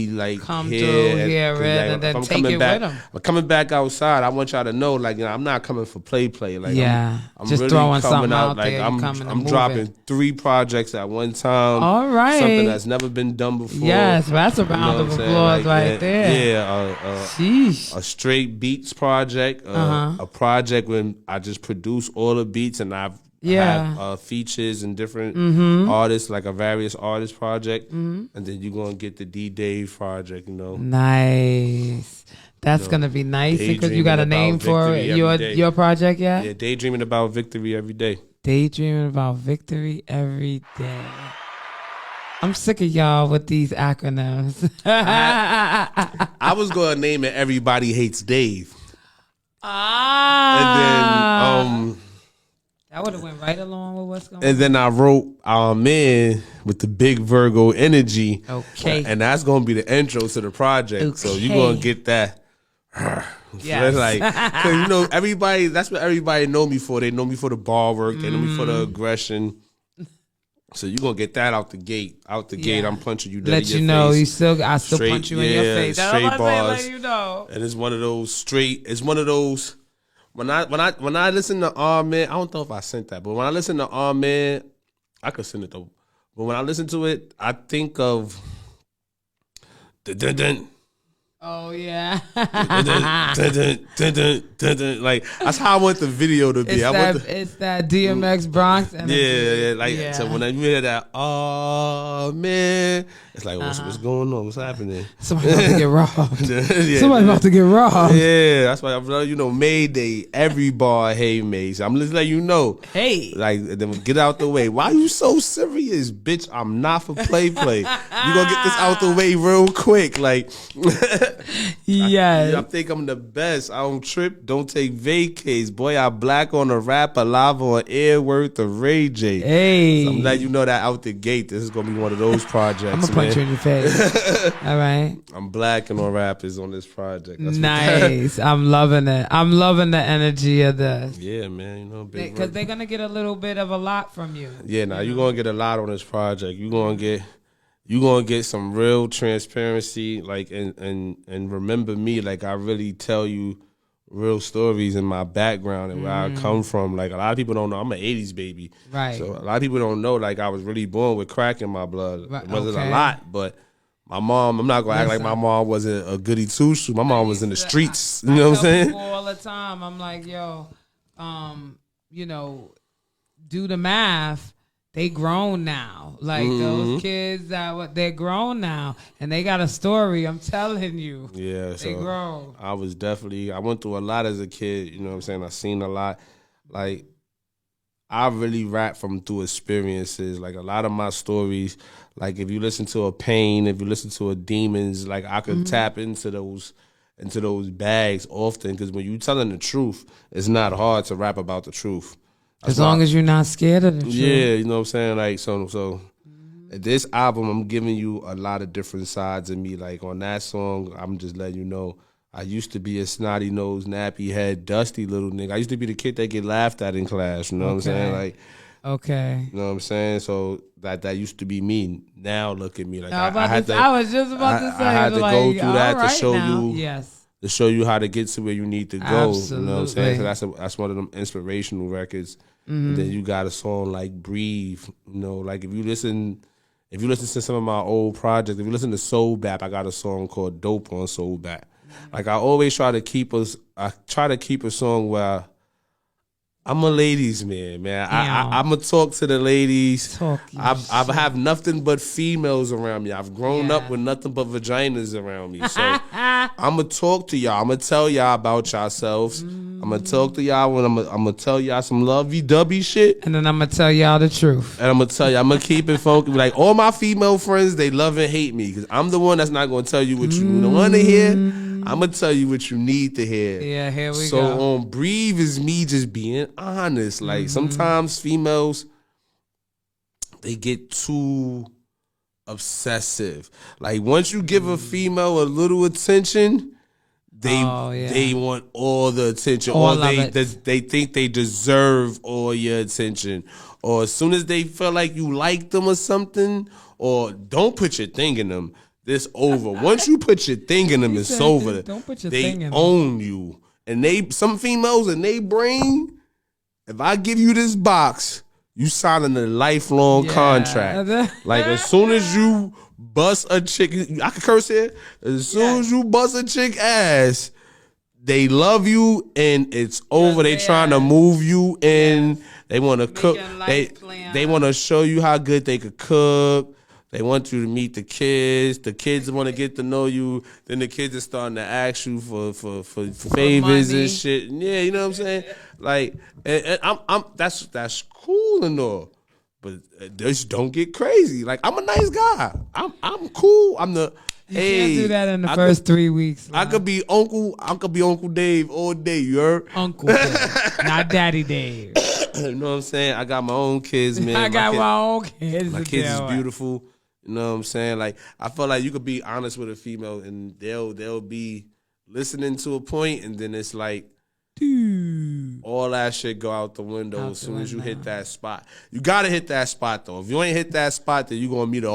S2: like
S1: come
S2: hear
S1: it, and then take it with them.
S2: I'm coming back outside. I want y'all to know, like, I'm not coming for play. Like, I'm
S1: just
S2: really
S1: throwing
S2: coming
S1: something out
S2: like
S1: there.
S2: I'm dropping 3 projects at one time.
S1: All right,
S2: something that's never been done before.
S1: Yes, that's a round of applause right there.
S2: Yeah, a straight beats project, a project when I just produce all the beats and I've. Have features and different artists, like a various artist project, and then you're gonna get the D-Dave project,
S1: Nice. That's gonna be nice because you got a name for your project yet?
S2: Yeah, daydreaming about victory every day.
S1: Daydreaming about victory every day. I'm sick of y'all with these acronyms.
S2: I was gonna name it Everybody Hates Dave.
S1: And then that would have went right along with what's going on.
S2: And then I wrote Man with the big Virgo energy.
S1: Okay.
S2: And that's going to be the intro to the project. Okay. So you're going to get that.
S1: Yes.
S2: Like, cause everybody, that's what everybody know me for. They know me for the bar work. They know me for the aggression. So you're going to get that out the gate. Out the gate, I'm punching you dead in your face.
S1: I still punch you in your face.
S2: Straight bars.
S1: Let you know.
S2: And it's one of those When I listen to Man, I don't know if I sent that, but when I listen to Man, I could send it though. But when I listen to it, I think of dun.
S1: Oh yeah.
S2: Like that's how I want the video to be.
S1: It's that DMX Bronx energy.
S2: Yeah. So when I hear that, Man, it's like what's going on? What's happening?
S1: Somebody about to get robbed. Somebody about to get robbed.
S2: Yeah, that's why I'm Mayday. Every bar, hey Maze. I'm just letting you know.
S1: Hey,
S2: like then get out the way. Why you so serious, bitch? I'm not for play. You gonna get this out the way real quick, like.
S1: Yes.
S2: I think I'm the best. I don't trip, don't take vacays. Boy, I black on a rap, alive on air, worth of Ray J.
S1: Hey.
S2: So I'm letting you know that out the gate. This is going to be one of those projects,
S1: I'm going to punch you in your face. All right.
S2: I'm blacking on rappers on this project. That's
S1: nice. I'm loving it. I'm loving the energy of this.
S2: Yeah, man.
S1: Because they're going to get a little bit of a lot from you.
S2: Yeah, you're going to get a lot on this project. You're going to get some real transparency, like, and remember me, like, I really tell you real stories in my background and where I come from. Like, a lot of people don't know I'm an 80s baby.
S1: Right.
S2: So a lot of people don't know, like, I was really born with crack in my blood. Right. It wasn't a lot, but my mom, I'm not going to act like my mom wasn't a goody two-shoe. My mom was in the streets. You know what I'm saying?
S1: People all the time, I'm like, yo, do the math. They grown now. Like those kids, they're grown now. And they got a story, I'm telling you.
S2: Yeah,
S1: they grown.
S2: I went through a lot as a kid, you know what I'm saying? I seen a lot. Like, I really rap through experiences. Like, a lot of my stories, like, if you listen to a Pain, if you listen to a Demons, like, I could tap into those into those bags often, because when you telling the truth, it's not hard to rap about the truth.
S1: As long as you're not scared of the truth.
S2: Yeah, you know what I'm saying? Like, so this album, I'm giving you a lot of different sides of me. Like, on that song, I'm just letting you know, I used to be a snotty nose, nappy head, dusty little nigga. I used to be the kid that get laughed at in class, you know what I'm saying? Like,
S1: okay.
S2: You know what I'm saying? So that used to be me. Now look at me. Like,
S1: I was just about to say,
S2: I had to go through that to show
S1: now.
S2: you.
S1: Yes.
S2: To show you how to get to where you need to go.
S1: Absolutely.
S2: You know what I'm saying? So that's one of them inspirational records. And then you got a song like Breathe. You know, like if you listen to some of my old projects, if you listen to Soul Bap, I got a song called Dope on Soul Bap. Like, I always try to keep a song where I'm a ladies man. I'm gonna talk to the ladies. I have nothing but females around me. I've grown up with nothing but vaginas around me. So I'm gonna talk to y'all. I'm gonna tell y'all about yourselves. I'm gonna talk to y'all when I'm gonna tell y'all some lovey-dovey shit.
S1: And then I'm gonna tell y'all the truth.
S2: And I'm gonna tell you, I'm gonna keep it funky. Like, all my female friends, they love and hate me because I'm the one that's not gonna tell you what you want to hear. I'm gonna tell you what you need to hear.
S1: Yeah, here we go.
S2: So Breathe is me just being honest. Like, sometimes females, they get too obsessive. Like, once you give a female a little attention, they want all the attention. They think they deserve all your attention. Or as soon as they feel like you like them or something, or don't put your thing in them, this over. Once you put your thing in them, it's over.
S1: Don't put your thing in them.
S2: They own you. And some females in their brain, if I give you this box, you signing a lifelong contract. Like, as soon as you bust a chick, I can curse here. As soon as you bust a chick ass, they love you and it's over. They trying to move you in. They want to cook. They want to show you how good they could cook. They want you to meet the kids. The kids want to get to know you. Then the kids are starting to ask you for favors and shit. Yeah, you know what I'm saying? Like, and I'm that's cool and all, but just don't get crazy. Like, I'm a nice guy. I'm cool. You
S1: can't do that in the first 3 weeks.
S2: I could be Uncle Dave all day. You heard?
S1: Uncle Dave, not Daddy Dave.
S2: You know what I'm saying? I got my own kids, man.
S1: I got my own kids.
S2: My kids is beautiful. You know what I'm saying? Like, I feel like you could be honest with a female and they'll be listening to a point, and then it's like, dude, all that shit go out the window as soon as you hit that spot. You gotta hit that spot though. If you ain't hit that spot, then you gonna meet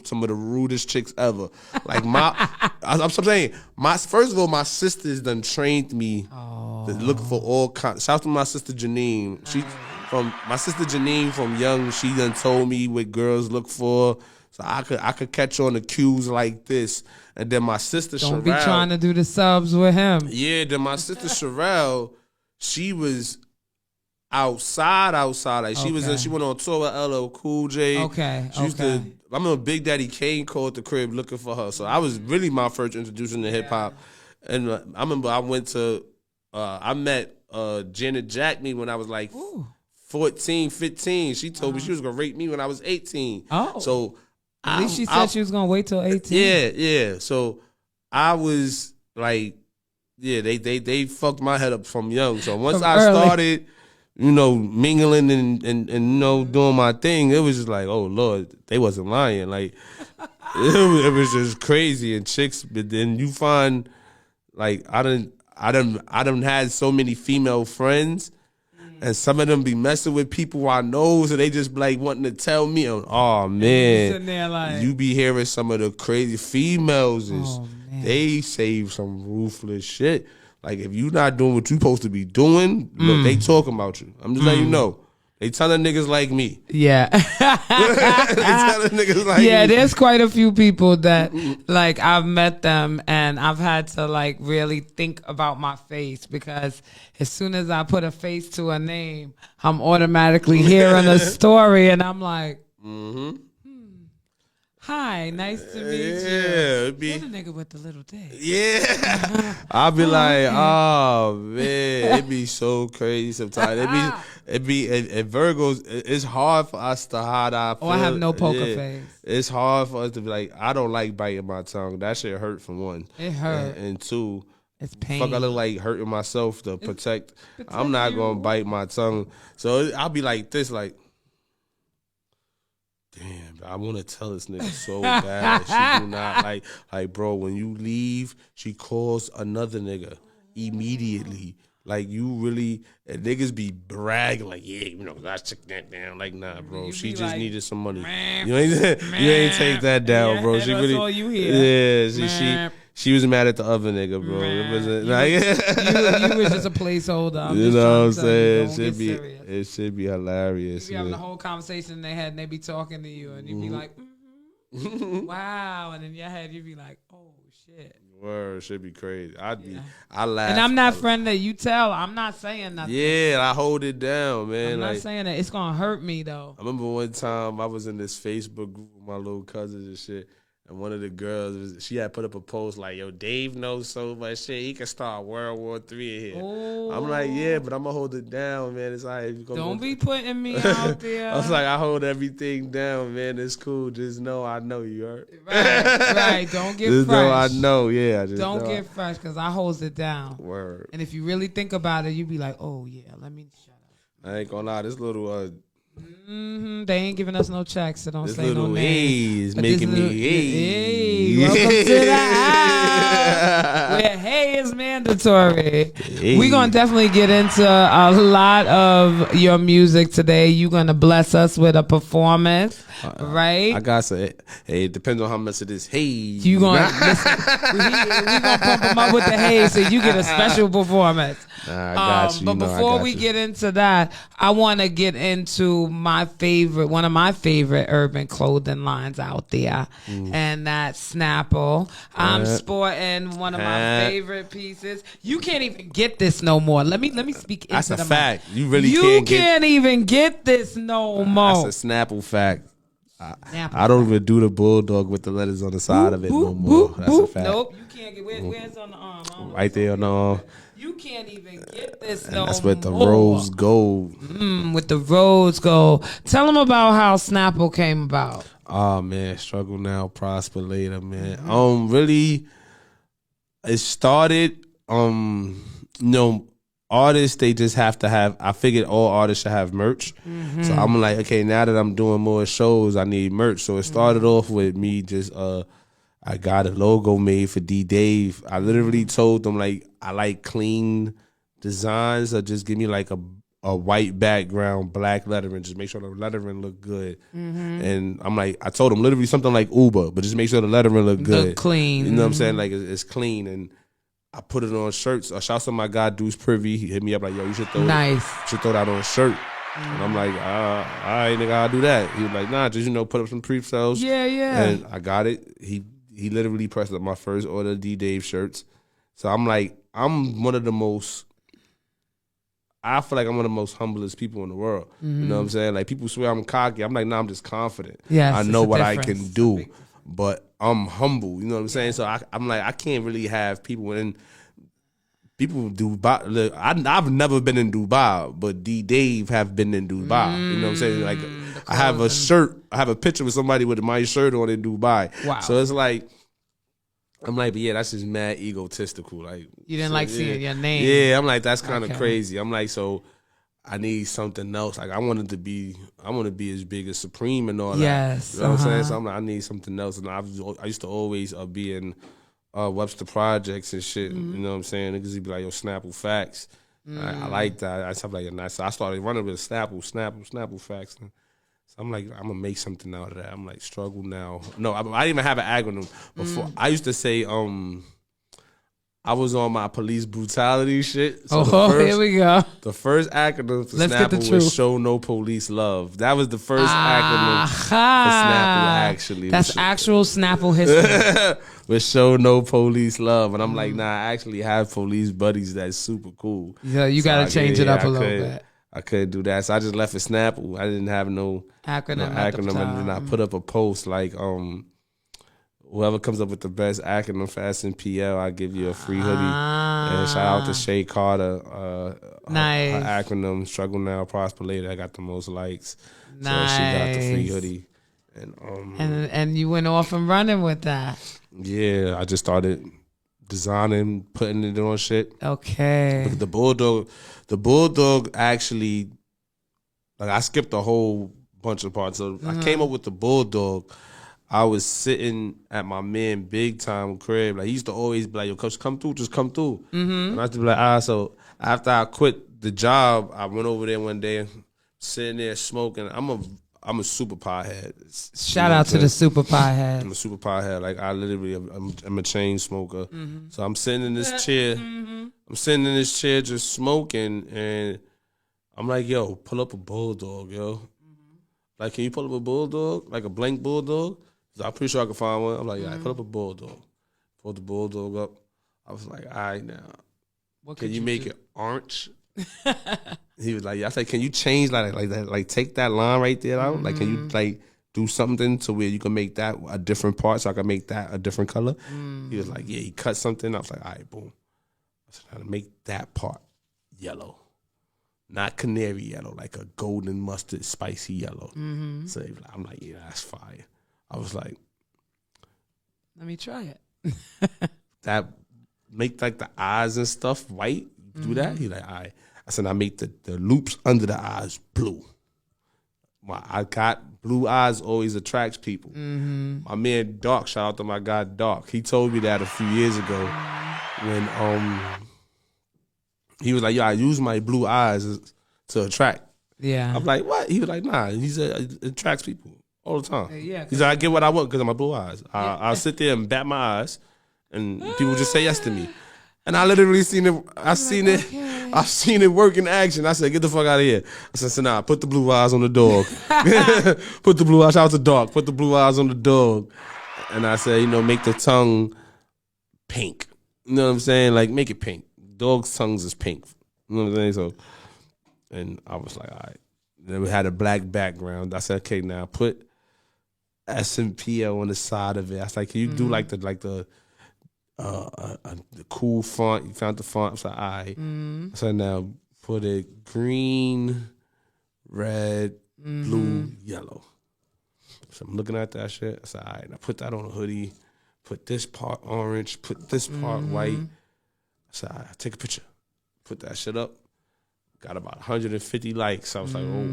S2: some of the rudest chicks ever. Like, I'm saying, first of all, my sisters done trained me to look for all kinds. Shout out to my sister Janine. My sister Janine from young, she done told me what girls look for, so I could catch on the cues like this. And then my sister Sherelle,
S1: don't be trying to do the subs with him.
S2: Yeah, then my sister Sherelle, she was outside. Like, she went on tour with LL Cool J. I remember Big Daddy Kane called the crib looking for her. So I was really my first introduction to hip hop. And I remember I met Janet Jackney when I was like 14, 15. She told me she was gonna rape me when I was 18. So
S1: at least she said she was gonna wait till 18.
S2: Yeah. So I was like, they fucked my head up from young. So once I started, mingling and doing my thing, it was just like, oh Lord, they wasn't lying. Like, it was just crazy. And chicks, but then you find, like, I done had so many female friends. And some of them be messing with people I know, so they just like wanting to tell me, oh man,
S1: like,
S2: you be hearing some of the crazy females they say some ruthless shit. Like, if you not doing what you supposed to be doing, look, they talking about you. I'm just letting you know. They telling niggas like me.
S1: Yeah.
S2: They telling niggas like me.
S1: There's quite a few people that, like, I've met them and I've had to, like, really think about my face, because as soon as I put a face to a name, I'm automatically hearing a story and I'm like, Hi, nice to meet you.
S2: Yeah, it'd be.
S1: You're the nigga with the little dick.
S2: Yeah, I'll be like, oh man, it'd be so crazy sometimes. It'd be, and Virgos. It's hard for us to hide our feelings.
S1: I have no poker face.
S2: It's hard for us to be like, I don't like biting my tongue. That shit hurt for one.
S1: It hurt.
S2: And two,
S1: it's pain.
S2: Fuck, I look like hurting myself to protect. I'm not gonna bite my tongue. So I'll be like this, like. Damn, I want to tell this nigga so bad. She do not like, bro, when you leave, she calls another nigga immediately. Like, you really, and niggas be bragging, like, yeah, you know, I took that down. Like, nah, bro, she just needed some money. You ain't take that down, bro. She really,
S1: all you hear.
S2: Yeah, she was mad at the other nigga, bro. It wasn't like
S1: you was just a placeholder.
S2: You know what I'm saying? It should be hilarious.
S1: You be having a whole conversation in their head, and they be talking to you, and you be like, wow, and in your head you be like, oh shit.
S2: Word, should be crazy. I laugh.
S1: And I'm not friendly. You tell. I'm not saying nothing.
S2: Yeah, I hold it down, man.
S1: I'm not saying that. It's gonna hurt me though.
S2: I remember one time I was in this Facebook group with my little cousins and shit. And one of the girls, she had put up a post like, yo, Dave knows so much shit. He can start World War III in here.
S1: Ooh.
S2: I'm like, yeah, but I'm going to hold it down, man. It's all right.
S1: Don't be putting me out there.
S2: I was like, I hold everything down, man. It's cool. Just know I know you, heard?
S1: Right. Don't get
S2: just
S1: fresh.
S2: Know I know, yeah.
S1: Don't get fresh because I holds it down.
S2: Word.
S1: And if you really think about it, you be like, oh, yeah, let me shut up.
S2: I ain't going to lie. This little...
S1: They ain't giving us no checks, so don't
S2: this
S1: say no names.
S2: Is making me
S1: hey. Welcome to the house where hey is mandatory. Hey. We're gonna definitely get into a lot of your music today. You're gonna bless us with a performance, right?
S2: I got some. Hey, it depends on how much it is. Hey,
S1: you gonna listen, we gonna pump him up with the hey, so you get a special performance.
S2: Nah, I got you.
S1: But before we get into that, I want to get into one of my favorite urban clothing lines out there, and that's Snapple. I'm sporting one of my favorite pieces. You can't even get this no more. Let me speak into
S2: that's
S1: the
S2: a fact.
S1: mic.
S2: You really
S1: can't even get this no more.
S2: That's a Snapple fact. I don't even do the bulldog with the letters on the side of it no more. That's a fact.
S1: Nope, you can't get. Where's on the arm?
S2: Right there on the arm.
S1: You can't even get this no more.
S2: That's with the rose gold.
S1: With the rose gold. Tell them about how Snapple came about.
S2: Oh man, struggle now, prosper later, man. Really, it started. Artists, they just have to have. I figured all artists should have merch. So I'm like, okay, now that I'm doing more shows, I need merch. So it started off with me just I got a logo made for D Dave. I literally told them like I like clean designs, or just give me like a white background, black lettering, just make sure the lettering look good. And I'm like, I told them literally something like Uber, but just make sure the lettering look good,
S1: look clean.
S2: You know what I'm saying? Like it's clean, and I put it on shirts. Shout out to my guy Deuce Privy. He hit me up like, yo, you should throw that on a shirt. And I'm like, all right, nigga, I'll do that. He was like, nah, just put up some pre-sales.
S1: Yeah.
S2: And I got it. He literally pressed up my first order of D Dave shirts. So I'm like, I'm one of the most. I feel like I'm one of the most humblest people in the world. You know what I'm saying? Like, people swear I'm cocky. I'm like, nah, I'm just confident.
S1: Yes,
S2: I know what I can do, but I'm humble. You know what I'm saying? So I'm like, I can't really have people in. People do Dubai. Look, I've never been in Dubai, but D Dave have been in Dubai. You know what I'm saying? Like, I have a shirt. I have a picture with somebody with my shirt on in Dubai.
S1: Wow.
S2: So it's like, I'm like, but yeah, that's just mad egotistical. Like,
S1: you didn't seeing your name.
S2: Yeah, I'm like, that's kind of crazy. I'm like, so I need something else. Like, I want to be as big as Supreme and all that.
S1: Yes.
S2: You know what I'm saying? So I'm like, I need something else. And I used to always be in Webster Projects and shit. You know what I'm saying? Niggas would be like, yo, Snapple Facts. I like that. I stuff like that. So I started running with Snapple Facts. And so I'm like, I'm gonna make something out of that. I'm like, struggle now. No, I didn't even have an acronym before. I used to say, I was on my police brutality shit. So
S1: here we go.
S2: The first acronym for Snapple was Show No Police Love. That was the first acronym for Snapple, actually.
S1: That's actual Snapple history.
S2: With Show No Police Love. And I'm like, nah, I actually have police buddies that's super cool.
S1: Yeah, you got to change it up a little bit.
S2: I couldn't do that. So I just left it Snapple. I didn't have no acronym. And then I put up a post like, whoever comes up with the best acronym for SNPL, I give you a free hoodie. And shout out to Shay Carter.
S1: Nice.
S2: Her acronym, Struggle Now, Prosper Later. I got the most likes.
S1: Nice.
S2: So she got the free hoodie.
S1: And you went off and running with that.
S2: Yeah, I just started designing, putting it on shit.
S1: Okay.
S2: But the bulldog actually, like, I skipped a whole bunch of parts. So I came up with the bulldog. I was sitting at my man Big Time crib. Like, he used to always be like, yo, coach, come through, just come through. And I used to be like, so after I quit the job, I went over there one day, sitting there smoking. I'm a super pothead.
S1: Shout out to the super pothead.
S2: I'm a super pothead. Like, I literally, I'm a chain smoker. So I'm sitting in this chair. I'm sitting in this chair just smoking, and I'm like, yo, pull up a bulldog, yo. Like, can you pull up a bulldog? Like a blank bulldog? I'm pretty sure I can find one. I'm like, yeah, pull up a bulldog. Pulled the bulldog up. I was like, all right, now, can you make it orange? He was like, yeah. I said, can you change like that? Like, take that line right there out. Like, can you like do something to where you can make that a different part so I can make that a different color? He was like, yeah. He cut something. I was like, all right, boom. I said, how to make that part yellow, not canary yellow, like a golden mustard, spicy yellow. So I'm like, yeah, that's fire. I was like,
S1: let me try it.
S2: that make like the eyes and stuff white. Do that? He like, all right. I said, I make the loops under the eyes blue. I got blue eyes always attracts people. My man Doc, shout out to my guy Doc. He told me that a few years ago when he was like, yo, I use my blue eyes to attract.
S1: Yeah.
S2: I'm like, what? He was like, nah. He said it attracts people all the time.
S1: Yeah.
S2: He's like, I get what I want because of my blue eyes. I'll sit there and bat my eyes, and people just say yes to me. And I literally seen it. I've seen it work in action. I said, get the fuck out of here. I said, so nah, put the blue eyes on the dog. Put the blue eyes, shout out to dog. Put the blue eyes on the dog. And I said, make the tongue pink. You know what I'm saying? Like, make it pink. Dog's tongues is pink. You know what I'm saying? So, and I was like, all right. Then we had a black background. I said, okay, now put SNPL on the side of it. I was like, can you do like the cool font? You found the font. I was like, all right. I said, now put it green, red, blue, yellow. So I'm looking at that shit. I said, all right, now put that on a hoodie. Put this part orange. Put this part white. I said, all right, take a picture. Put that shit up. Got about 150 likes. I was like, oh,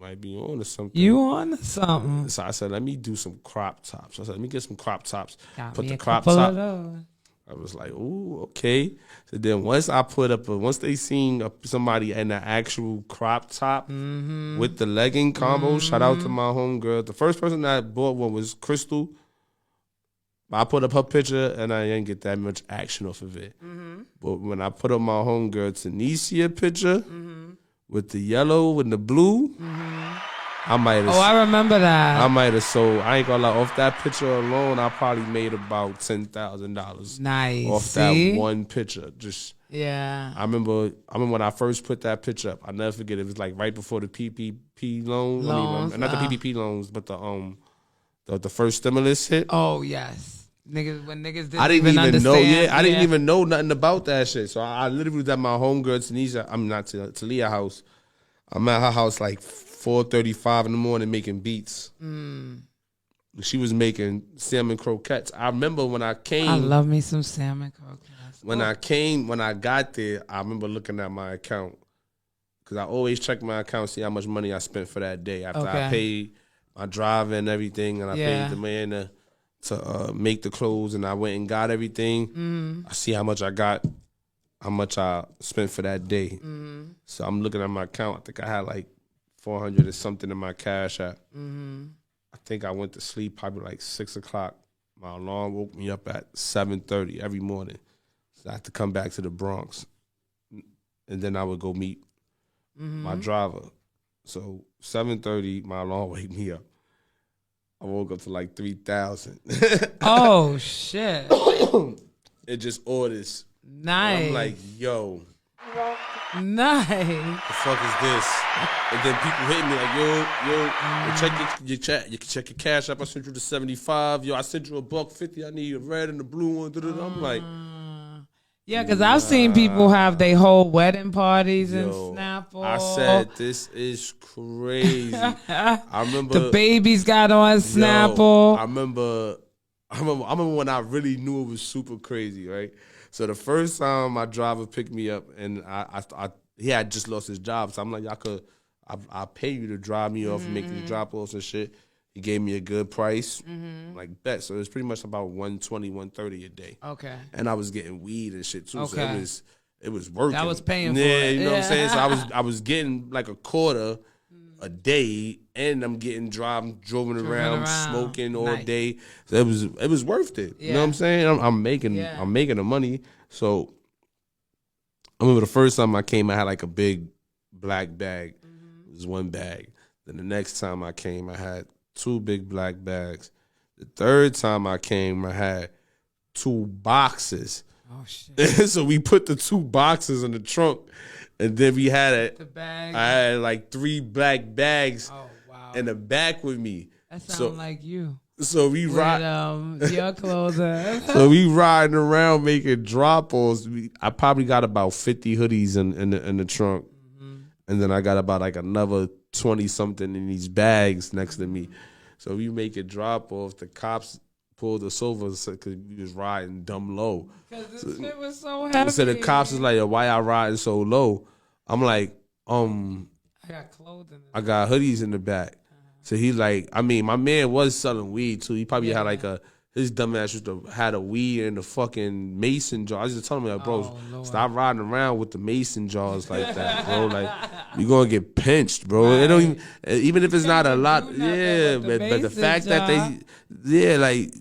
S2: might be on to something.
S1: You on to something.
S2: So I said, let me do some crop tops. I said, let me get some crop tops.
S1: Got
S2: put
S1: me
S2: the
S1: a
S2: crop
S1: couple
S2: top.
S1: of those.
S2: I was like, ooh, okay. So then once I put up, once they seen somebody in the actual crop top with the legging combo, shout out to my homegirl. The first person that bought one was Crystal. I put up her picture and I didn't get that much action off of it. But when I put up my homegirl Tanisha picture with the yellow and the blue, I might have.
S1: Oh, I remember that.
S2: I might have sold. I ain't gonna lie. Off that picture alone, I probably made about $10,000.
S1: Nice.
S2: Off that one picture. Just
S1: yeah.
S2: I remember when I first put that picture up. I never forget. It was like right before the PPP loans. Not the PPP loans, but the first stimulus hit.
S1: Oh yes. When niggas didn't
S2: I didn't even
S1: understand.
S2: know. Yeah, I didn't even know nothing about that shit. So I literally was at my homegirl Tanisha. I'm not Talia house. I'm at her house like 4:35 in the morning making beats. She was making salmon croquettes. I remember when I came.
S1: I love me some salmon croquettes.
S2: When I got there, I remember looking at my account because I always check my account, see how much money I spent for that day after I paid my driver and everything, and I paid the man to make the clothes, and I went and got everything. I see how much I got, how much I spent for that day. So I'm looking at my account. I think I had like 400 or something in my cash app. I think I went to sleep probably like 6 o'clock. My alarm woke me up at 7:30 every morning. So I had to come back to the Bronx, and then I would go meet my driver. So 7:30, my alarm wake me up. I woke up to like 3,000.
S1: Oh shit!
S2: It just orders.
S1: Nice.
S2: And I'm like, yo,
S1: Nice.
S2: The fuck is this? And then people hit me like, yo, check your cash app. I sent you the 75. Yo, I sent you $150. I need a red and the blue one. I'm like,
S1: yeah, because I've seen people have their whole wedding parties in Snapple.
S2: I said, this is crazy. I remember
S1: the babies got on Snapple.
S2: I remember when I really knew it was super crazy, right? So the first time my driver picked me up, and he had just lost his job, so I'm like, I'll pay you to drive me off and make these drop offs and shit. He gave me a good price, like bet. So it was pretty much about $120, $130 a day.
S1: Okay.
S2: And I was getting weed and shit too,
S1: okay.
S2: so it was working.
S1: That was paying for
S2: it.
S1: it.
S2: You know what I'm saying? So I was getting like a quarter a day, and I'm getting driving around smoking all day. So it was worth it.
S1: Yeah.
S2: You know what I'm saying? I'm making the money. So I remember the first time I came, I had like a big black bag. It was one bag. Then the next time I came, I had 2 big black bags. The third time I came, I had 2 boxes.
S1: Oh shit!
S2: So we put the 2 boxes in the trunk. And then we had
S1: the bag.
S2: I had like 3 black bags in the back with me.
S1: That sounds like you.
S2: So we ride
S1: your clothes.
S2: So we riding around making drop offs. I probably got about 50 hoodies in the trunk, and then I got about like another 20 something in these bags next to me. So we make a drop off. The cops pulled us over because we was riding dumb low.
S1: Because this shit was so heavy.
S2: So the cops was like, yo, why y'all riding so low? I'm like,
S1: I got clothing.
S2: I got hoodies in the back. So he's like, I mean, my man was selling weed too. He probably had like his dumb ass used to had a weed in the fucking mason jar. I was just telling him, like, bro, stop riding around with the mason jars like that, bro. Like, you're gonna get pinched, bro. Right. It don't even if it's not a lot, but the fact that like,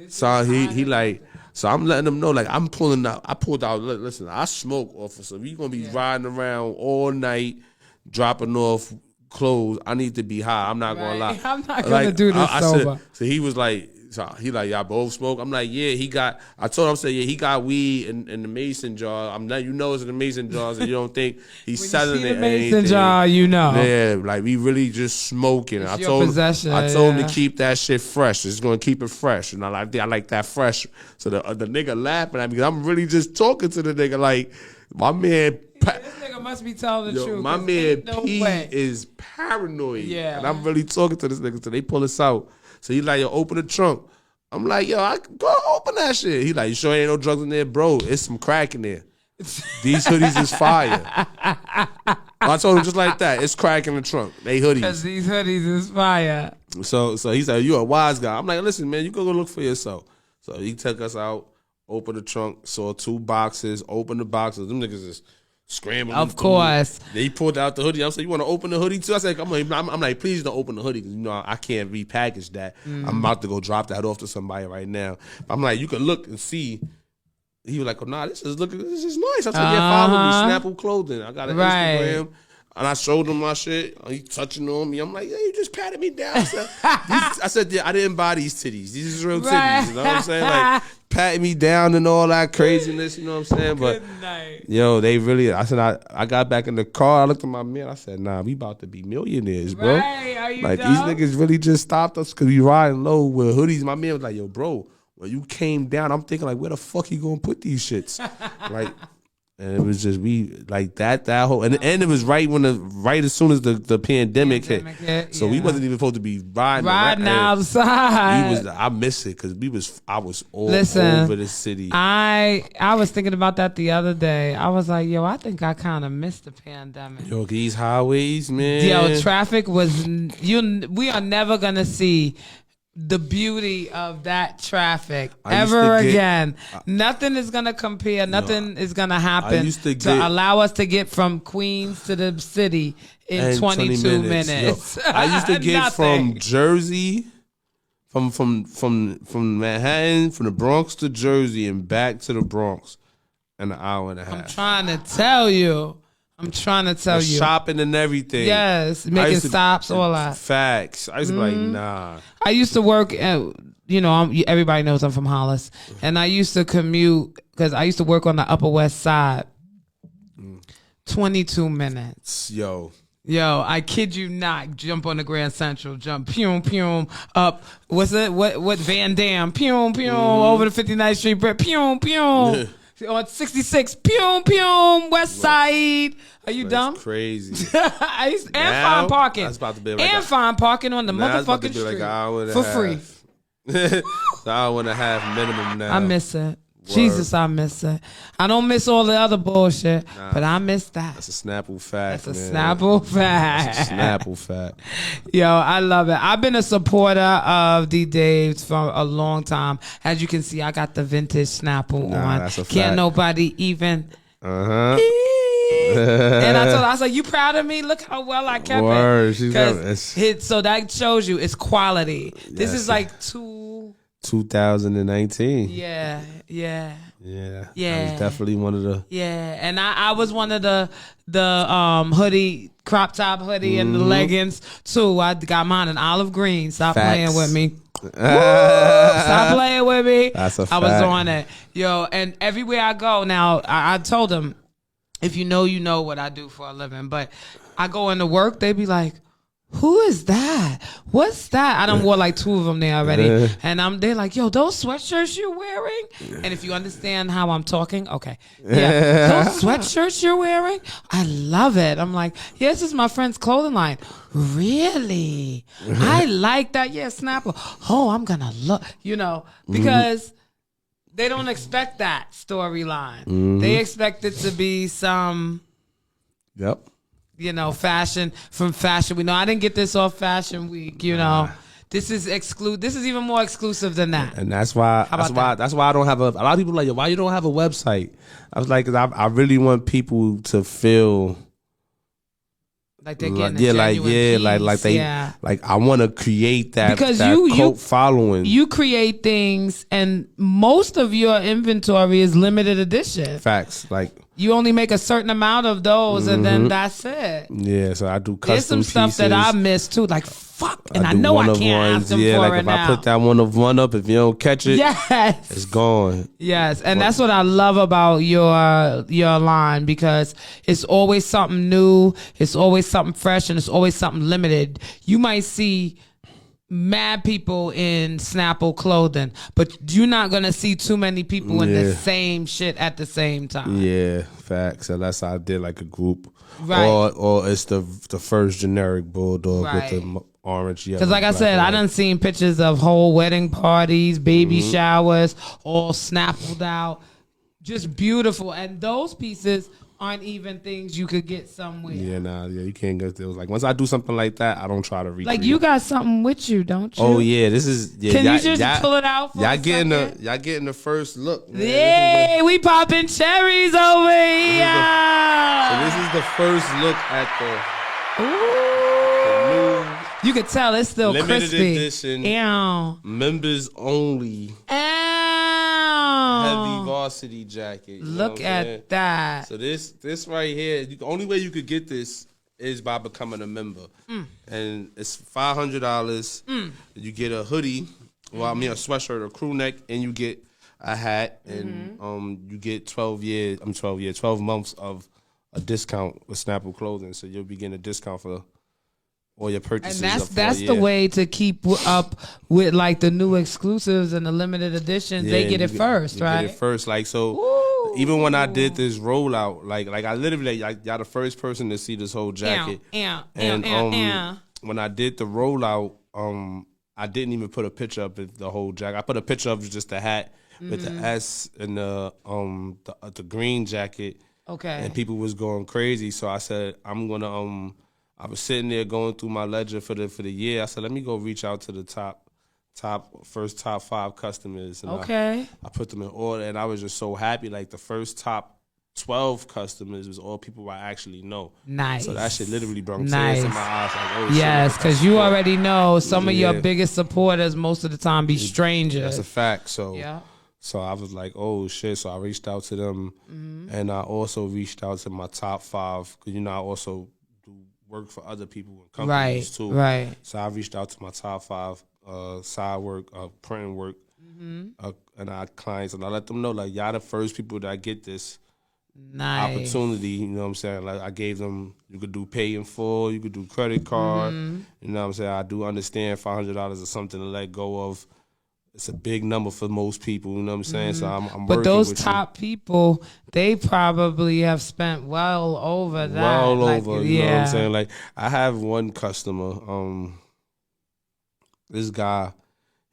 S2: so he like, so I'm letting them know, like, I pulled out, listen, I smoke, officer. We gonna be riding around all night, dropping off clothes. I need to be high. I'm not gonna lie.
S1: I'm not gonna do this sober.
S2: So he was like, y'all both smoke. I'm like, yeah, I told him, I said, yeah, he got weed in the mason jar. You know it's in the mason jars, and you don't think he's selling it.
S1: The mason jar, you know.
S2: Yeah, like we really just smoking.
S1: I told
S2: him to keep that shit fresh. It's gonna keep it fresh, and I like that fresh. So the nigga laughing at me because I'm really just talking to the nigga like, my man.
S1: This nigga must be telling the truth.
S2: My man P is paranoid.
S1: Yeah.
S2: And I'm really talking to this nigga so they pull us out. So he like, yo, open the trunk. I'm like, yo, I go open that shit. He like, you sure ain't no drugs in there? Bro, it's some crack in there. These hoodies is fire. I told him just like that. It's crack in the trunk. They hoodies.
S1: Because these hoodies is fire.
S2: So he said, you a wise guy. I'm like, listen, man, you go look for yourself. So he took us out, opened the trunk, saw 2 boxes, opened the boxes. Them niggas is scrambling.
S1: Of course.
S2: They pulled out the hoodie. I said, you want to open the hoodie too? I said, I'm like, please don't open the hoodie because, you know, I can't repackage that. I'm about to go drop that off to somebody right now. I'm like, you can look and see. He was like, oh, nah, this is nice. I said, yeah, follow me, Snapple Clothing. I got an Instagram. And I showed him my shit. He touching on me. I'm like, yeah, you just patted me down. I said, yeah, I didn't buy these titties. These is real titties. You know what I'm saying? Like, patting me down and all that craziness. You know what I'm saying? But, yo, they really, I said, I got back in the car. I looked at my man. I said, nah, we about to be millionaires, bro.
S1: Right. Are you
S2: like,
S1: dumb?
S2: These niggas really just stopped us because we riding low with hoodies. My man was like, yo, bro, when you came down, I'm thinking, like, where the fuck you gonna put these shits? Like, and it was just like that whole and it was right as soon as the pandemic hit. So we wasn't even supposed to be riding
S1: outside.
S2: I miss it because I was all over the city.
S1: I was thinking about that the other day. I was like, yo, I think I kind of missed the pandemic.
S2: Yo, these highways, man.
S1: Yo, traffic was we are never gonna see the beauty of that traffic ever again. Nothing is gonna compare. Nothing is gonna happen to allow us to get from Queens to the city in 22 minutes.
S2: Yo, I used to get from Jersey, from Manhattan, from the Bronx to Jersey and back to the Bronx in an hour and a half.
S1: I'm trying to tell you.
S2: Shopping and everything.
S1: Yes, making stops, all that.
S2: Facts. I used to be like, nah.
S1: I used to work at, everybody knows I'm from Hollis. And I used to commute, because I used to work on the Upper West Side. 22 minutes.
S2: Yo,
S1: I kid you not. Jump on the Grand Central. Jump, pew, pew, up. What's it? What Van Dam? Pew, pew, over the 59th Street Bridge. Pew, pew. On 66. Pew, pew, West Side. Are you dumb?
S2: Crazy.
S1: And fine parking.
S2: That's about to be like
S1: and fine parking on the motherfucking street.
S2: Like an hour and a
S1: for
S2: half.
S1: free.
S2: It's an hour and a half minimum now.
S1: I miss it. Jesus, I miss it. I don't miss all the other bullshit, but I miss that.
S2: That's a Snapple fact.
S1: That's a Snapple fact.
S2: That's a Snapple fact.
S1: Yo, I love it. I've been a supporter of D Dave's for a long time. As you can see, I got the vintage Snapple on.
S2: That's a fact.
S1: Can't nobody even.
S2: Uh-huh.
S1: And I told her, I was like, "You proud of me? Look how well I kept it." So that shows you it's quality. This is like
S2: 2019.
S1: Yeah.
S2: That was definitely one of the.
S1: Yeah, and I was one of the hoodie, crop top hoodie, and the leggings too. I got mine in olive green. Stop playing with me. Stop playing with me.
S2: That's a fact.
S1: I was on it, yo. And everywhere I go now, I told them, if you know what I do for a living. But I go into work, they be like, "Who is that? What's that?" I done wore like 2 of them there already. And they're like, "Yo, those sweatshirts you're wearing?" And if you understand how I'm talking, okay. Yeah. Those sweatshirts you're wearing? I love it. I'm like, yeah, this is my friend's clothing line. Really? I like that. Yeah, Snapple. Oh, I'm going to look, because they don't expect that storyline. They expect it to be some...
S2: Yep.
S1: Fashion from Fashion Week. No, I didn't get this off Fashion Week. This is This is even more exclusive than that.
S2: And that's why. That's why I don't have a lot of people are like, yo, why you don't have a website? I was like, 'cause I really want people to feel
S1: like they're getting
S2: I want to create that
S1: because
S2: that
S1: you
S2: cult following.
S1: You create things, and most of your inventory is limited edition.
S2: Facts, like.
S1: You only make a certain amount of those, and then that's it.
S2: Yeah, so I do custom
S1: There's some stuff
S2: pieces.
S1: that I miss too, like fuck, and I know I can't ask them for
S2: like
S1: it
S2: if
S1: now.
S2: I put that one of one up, if you don't catch it,
S1: yes,
S2: it's gone.
S1: Yes, and that's what I love about your line, because it's always something new, it's always something fresh, and it's always something limited. You might see mad people in Snapple clothing, but you're not gonna see too many people in the same shit at the same time.
S2: Yeah, facts. Unless I did like a group,
S1: right?
S2: Or it's the first generic bulldog with the orange.
S1: Because like I said, I done seen pictures of whole wedding parties, baby showers, all snappled out, just beautiful. And those pieces aren't even things you could get somewhere.
S2: Yeah, you can't get those. Like once I do something like that, I don't try to recreate.
S1: Like you got something with you, don't you?
S2: Oh yeah, this is. Yeah,
S1: can you just pull it out for
S2: y'all getting the first look. Man.
S1: Yay, we popping cherries over here.
S2: So this is the first look at
S1: Ooh. You could tell it's still
S2: limited
S1: crispy.
S2: edition.
S1: Ew.
S2: Members only. Heavy varsity jacket.
S1: Look at that.
S2: So this right here, the only way you could get this is by becoming a member. And it's $500. You get a hoodie, a sweatshirt, a crew neck, and you get a hat, and you get 12 months of a discount with Snapple clothing. So you'll be getting a discount for all your purchases. And
S1: that's the way to keep up with like the new exclusives and the limited editions. They get it first, right?
S2: Get it first, like so. Ooh. Even when I did this rollout, like I literally y'all the first person to see this whole jacket. When I did the rollout, I didn't even put a picture of the whole jacket. I put a picture of just the hat with the S and the green jacket.
S1: Okay.
S2: And people was going crazy, so I said I'm gonna I was sitting there going through my ledger for the year. I said, let me go reach out to the top 5 customers. And I put them in order, and I was just so happy. Like the first top 12 customers was all people I actually know.
S1: Nice.
S2: So that shit literally brought tears in my eyes. Like, oh,
S1: yes, because you already know some of your biggest supporters most of the time be strangers.
S2: That's a fact. So So I was like, oh shit. So I reached out to them, and I also reached out to my top 5 because I also work for other people and companies too.
S1: Right.
S2: So I reached out to my top 5 side work, printing work, and our clients, and I let them know like y'all the first people that get this.
S1: Nice.
S2: opportunity. You know what I'm saying? Like I gave them, you could do pay in full, you could do credit card.
S1: Mm-hmm.
S2: You know what I'm saying? I do understand $500 is something to let go of. It's a big number for most people. You know what I'm saying? So I'm working
S1: But those
S2: with
S1: top people, they probably have spent well over that.
S2: well
S1: like,
S2: over. You know what I'm saying? Like I have one customer. This guy,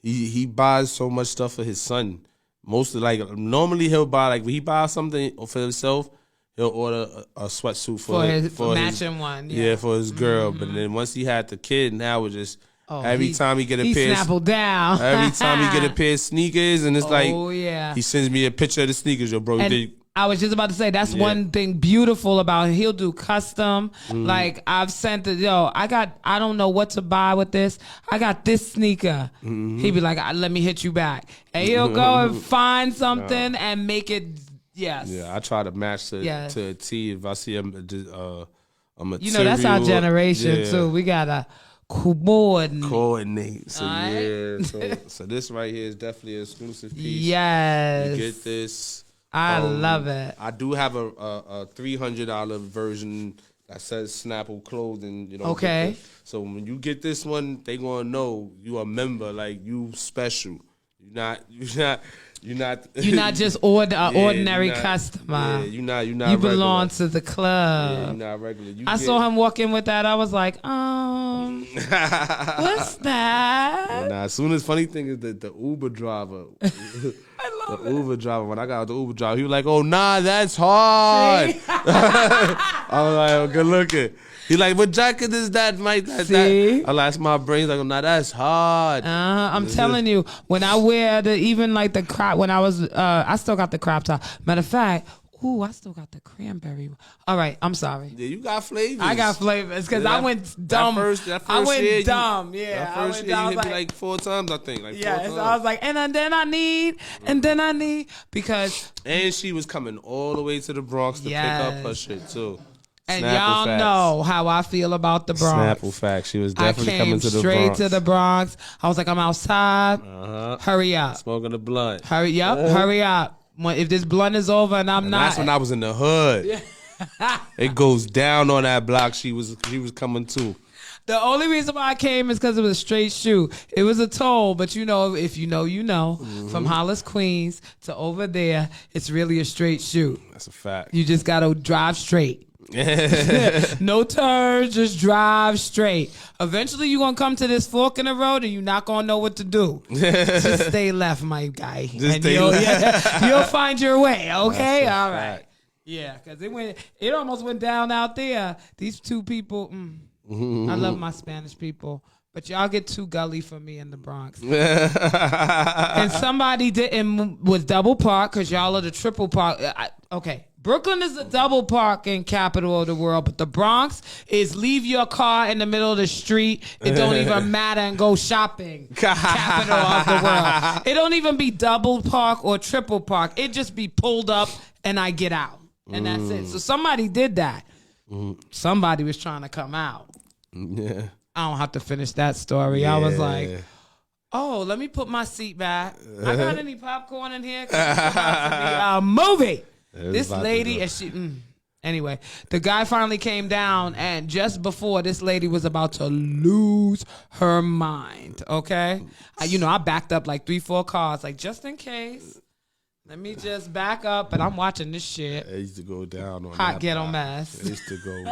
S2: he buys so much stuff for his son. Most of normally he'll buy when he buys something for himself, he'll order a sweatsuit for
S1: his matching one.
S2: Yeah, for his girl. But then once he had the kid, now it's just every time he get a
S1: he
S2: pair,
S1: snappled down.
S2: every time he get a pair of sneakers, and it's
S1: yeah.
S2: he sends me a picture of the sneakers, yo, bro.
S1: I was just about to say that's one thing beautiful about him. He'll do custom. Like I've sent it, I don't know what to buy with this. I got this sneaker. He'd be like, let me hit you back. And he'll go and find something and make it
S2: Yeah, I try to match to a T if I see a material.
S1: That's our generation too. We gotta coordinate.
S2: So so this right here is definitely an exclusive piece.
S1: Yes.
S2: You get this.
S1: I love it.
S2: I do have a $300 version that says Snapple Clothing.
S1: Okay.
S2: So when you get this one, they gonna know you a member, like you special. You're not just
S1: ordinary customer.
S2: Yeah, you're not.
S1: You belong to the club.
S2: Yeah, you're not regular.
S1: I saw him walking with that. I was like, what's that?
S2: Nah, as soon as funny thing is that the Uber driver, Uber driver. When I got out the Uber driver, he was like, "Oh nah, that's hard." I was like, oh, "Good looking." He like, "What jacket is that, Mike?" That. I like, my brain's like, "Nah, that's hard."
S1: I'm telling you, when I wear the crop, when I was, I still got the crop top. Matter of fact. Ooh, I still got the cranberry. All right, I'm sorry.
S2: Yeah, you got flavors.
S1: I got flavors because I went dumb.
S2: That first
S1: I went
S2: year,
S1: dumb.
S2: That first year, you hit me like 4 times, I think.
S1: So I was like, and then I need, because.
S2: And she was coming all the way to the Bronx to pick up her shit, too.
S1: And
S2: Snapple
S1: y'all
S2: facts.
S1: know how I feel about the Bronx.
S2: Snapple facts. She was definitely coming to the Bronx.
S1: I came straight to the Bronx. I was like, I'm outside. Hurry up.
S2: Smoking a blunt.
S1: Hurry up. If this blunt is over and I'm not.
S2: That's when I was in the hood. Yeah. It goes down on that block. She was coming too.
S1: The only reason why I came is because it was a straight shoot. It was a toll, but if you know, you know. From Hollis, Queens to over there, it's really a straight shoot.
S2: That's a fact.
S1: You just got to drive straight. No turns, just drive straight. Eventually you're going to come to this fork in the road and you're not going to know what to do. Just stay left, my guy. You'll find your way, okay? All right. Fact. Yeah, because it almost went down out there. These two people, I love my Spanish people. But y'all get too gully for me in the Bronx. And somebody was double park because y'all are the triple park. Okay. Brooklyn is the double parking capital of the world, but the Bronx is leave your car in the middle of the street. It don't even matter and go shopping. Capital of the world. It don't even be double park or triple park. It just be pulled up and I get out. And that's it. So somebody did that. Somebody was trying to come out.
S2: Yeah.
S1: I don't have to finish that story. Yeah. I was like, oh, let me put my seat back. I got any popcorn in here? 'Cause it's about to be a movie. This lady, and she, anyway, the guy finally came down, and just before this lady was about to lose her mind, okay? I backed up like 3-4 cars, like just in case. Let me just back up, and I'm watching this shit.
S2: It used to go down on
S1: hot
S2: that
S1: ghetto
S2: block.
S1: mess.
S2: It used to go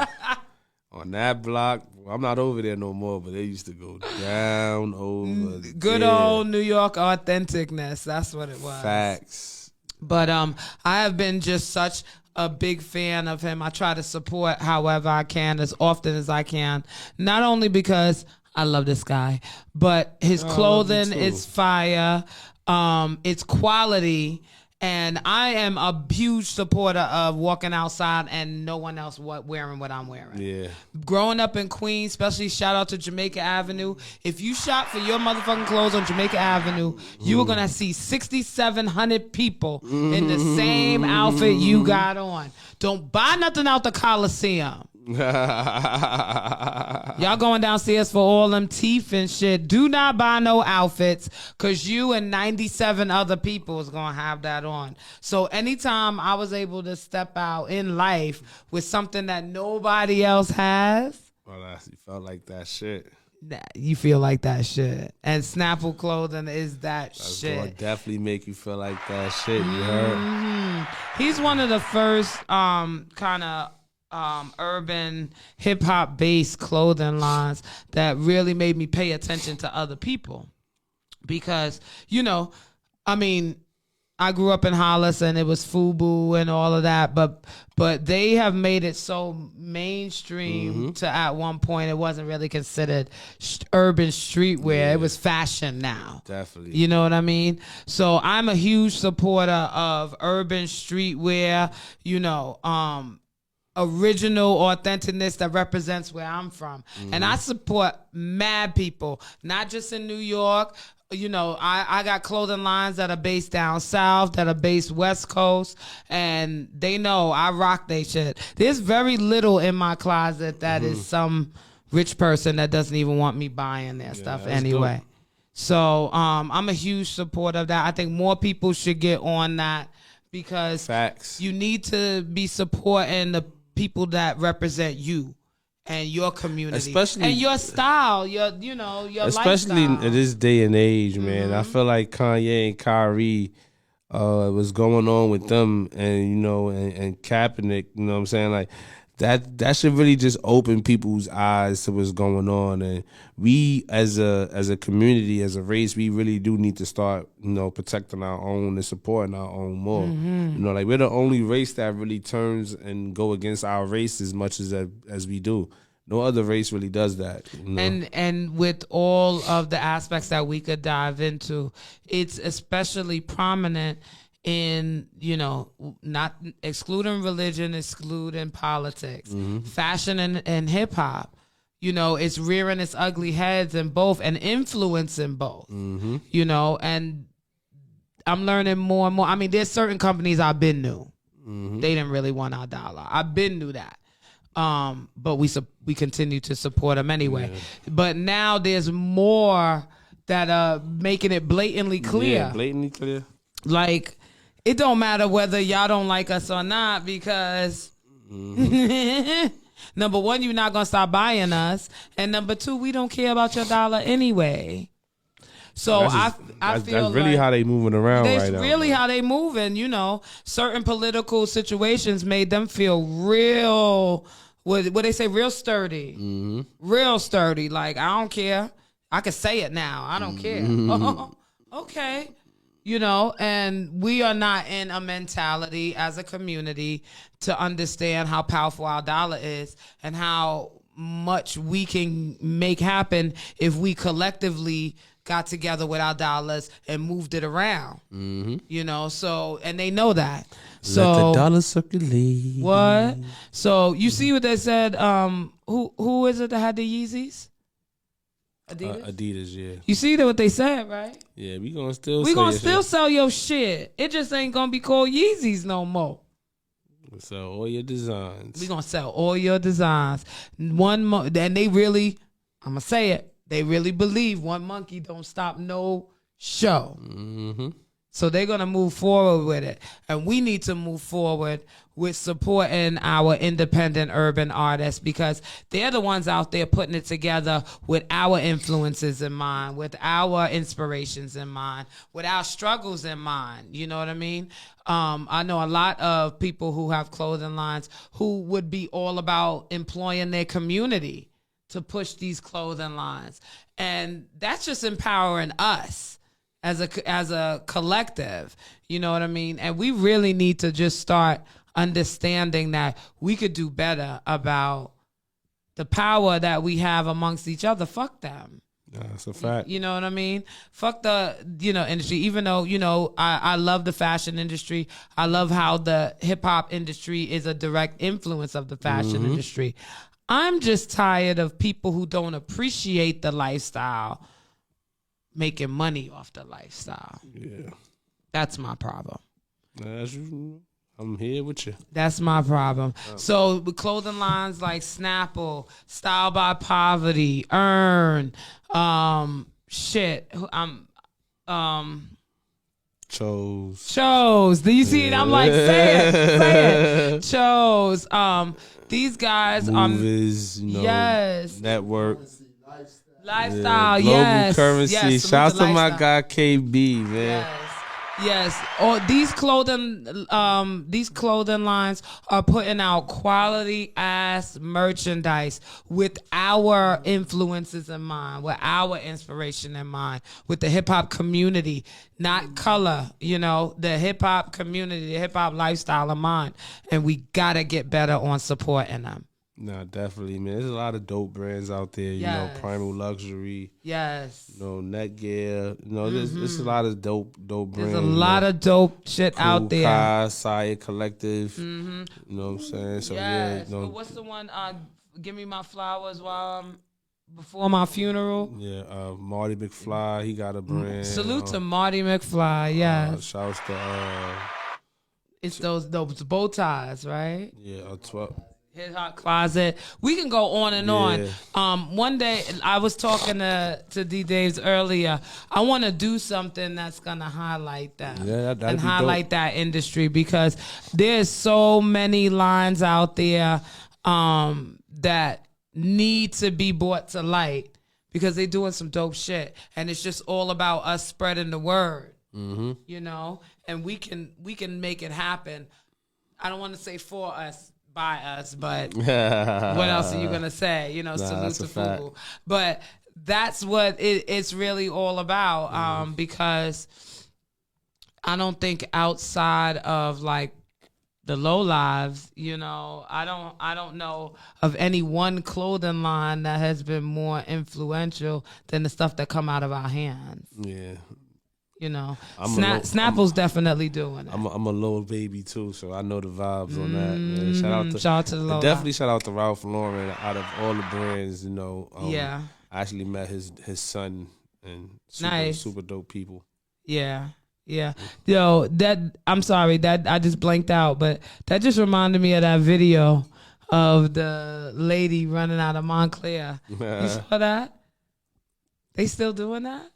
S2: on that block. I'm not over there no more, but they used to go down over
S1: Good old New York authenticness. That's what it was.
S2: Facts.
S1: But I have been just such a big fan of him. I try to support however I can, as often as I can. Not only because I love this guy, but his clothing is fire. It's quality. And I am a huge supporter of walking outside and no one else wearing what I'm wearing.
S2: Yeah.
S1: Growing up in Queens, especially shout out to Jamaica Avenue. If you shop for your motherfucking clothes on Jamaica Avenue, you are going to see 6,700 people in the same outfit you got on. Don't buy nothing out the Coliseum. Y'all going downstairs for all them teeth and shit. Do not buy no outfits because you and 97 other people is going to have that on. So anytime I was able to step out in life with something that nobody else has,
S2: Well, I felt like that shit.
S1: you feel like that shit. And Snapple clothing is that
S2: That's
S1: shit.
S2: gonna definitely make you feel like that shit. You heard?
S1: He's one of the first kind of urban hip hop based clothing lines that really made me pay attention to other people. Because, I mean, I grew up in Hollis and it was FUBU and all of that, but they have made it so mainstream to at one point it wasn't really considered urban streetwear.
S2: Yeah.
S1: It was fashion now.
S2: Definitely.
S1: You know what I mean? So I'm a huge supporter of urban streetwear, original authenticness that represents where I'm from. And I support mad people, not just in New York. I got clothing lines that are based down south, that are based West Coast, and they know I rock they shit. There's very little in my closet that is some rich person that doesn't even want me buying their stuff anyway.
S2: Dope.
S1: So I'm a huge supporter of that. I think more people should get on that because
S2: Facts.
S1: you need to be supporting the people that represent you and your community,
S2: Especially-
S1: and your style, your
S2: Especially
S1: lifestyle.
S2: in this day and age, man. I feel like Kanye and Kyrie, what's going on with them, and and Kaepernick. You know what I'm saying? Like that should really just open people's eyes to what's going on. And we, as a community, as a race, we really do need to start, protecting our own and supporting our own more. Like we're the only race that really turns and go against our race as much as we do. No other race really does that.
S1: And with all of the aspects that we could dive into, it's especially prominent in, not excluding religion, excluding politics, fashion and hip hop. It's rearing its ugly heads in both and influencing both, and I'm learning more and more. I mean, there's certain companies I've been knew. They didn't really want our dollar. I've been knew that. But we continue to support them anyway. Yeah. But now there's more that are making it blatantly clear.
S2: Yeah, blatantly clear.
S1: Like, it don't matter whether y'all don't like us or not because number one, you're not gonna stop buying us, and number two, we don't care about your dollar anyway. So I feel
S2: that's really
S1: like
S2: how they moving around right now.
S1: That's really how they moving. Certain political situations made them feel real. What they say, real sturdy, real sturdy. Like, I don't care. I can say it now. I don't care. Okay. And we are not in a mentality as a community to understand how powerful our dollar is and how much we can make happen if we collectively got together with our dollars and moved it around. So, and they know that. So
S2: let the dollar circulate.
S1: What? So you see what they said? Who is it that had the Yeezys?
S2: Adidas, yeah.
S1: You see what they said, right?
S2: Yeah, we gonna still
S1: sell your shit. It just ain't gonna be called Yeezys no more.
S2: Sell all your designs.
S1: We gonna sell all your designs. And they really, I'm gonna say it, they really believe one monkey don't stop no show. So they're going to move forward with it. And we need to move forward with supporting our independent urban artists because they're the ones out there putting it together with our influences in mind, with our inspirations in mind, with our struggles in mind. You know what I mean? I know a lot of people who have clothing lines who would be all about employing their community to push these clothing lines. And that's just empowering us as a collective, you know what I mean? And we really need to just start understanding that we could do better about the power that we have amongst each other. Fuck them.
S2: That's a fact.
S1: You know what I mean? Fuck the, industry. Even though, I love the fashion industry. I love how the hip hop industry is a direct influence of the fashion industry. I'm just tired of people who don't appreciate the lifestyle making money off the lifestyle.
S2: Yeah.
S1: That's my problem.
S2: I I'm here with you.
S1: That's my problem. So with clothing lines like Snapple, Style by Poverty, Earn, Chose. Do you see it? I'm like, say it. Chose. These guys
S2: Movies,
S1: yes.
S2: Network.
S1: Lifestyle,
S2: Global
S1: yes.
S2: currency.
S1: Yes,
S2: Shout out to my
S1: lifestyle.
S2: guy KB, man.
S1: Yes. Or these clothing lines are putting out quality ass merchandise with our influences in mind, with our inspiration in mind, with the hip hop community, not color, the hip hop community, the hip hop lifestyle in mind. And we gotta get better on supporting them.
S2: Nah, definitely, man. There's a lot of dope brands out there.
S1: Yes.
S2: Primal Luxury.
S1: Yes.
S2: Netgear. There's a lot of dope brands.
S1: There's a lot of dope shit
S2: Cool
S1: out there.
S2: Kai, Saya Collective. You know what I'm saying? So
S1: yes.
S2: yeah.
S1: But what's the one? Give me my flowers before my funeral.
S2: Yeah. Marty McFly. He got a brand.
S1: Salute to Marty McFly. Yes.
S2: Shouts to
S1: it's those bow ties, right?
S2: Yeah. 12.
S1: His Hot Closet. We can go on and on. One day I was talking to D Daves earlier. I want to do something that's gonna highlight that and highlight dope. That industry, because there's so many lines out there that need to be brought to light, because they're doing some dope shit, and it's just all about us spreading the word. And we can make it happen. I don't want to say for us, by us, but what else are you gonna say? Salute to Fubu. But that's what it's really all about. Because I don't think outside of like the low lives, I don't know of any one clothing line that has been more influential than the stuff that come out of our hands.
S2: Yeah.
S1: Snapple's definitely doing it.
S2: I'm a Lil baby too, so I know the vibes on that, man. Shout out to the Lil. Definitely shout out to Ralph Lauren. Out of all the brands, I actually met his son, and super dope people.
S1: Yeah. Yo, I'm sorry that I just blanked out, but that just reminded me of that video of the lady running out of Montclair. You saw that? They still doing that?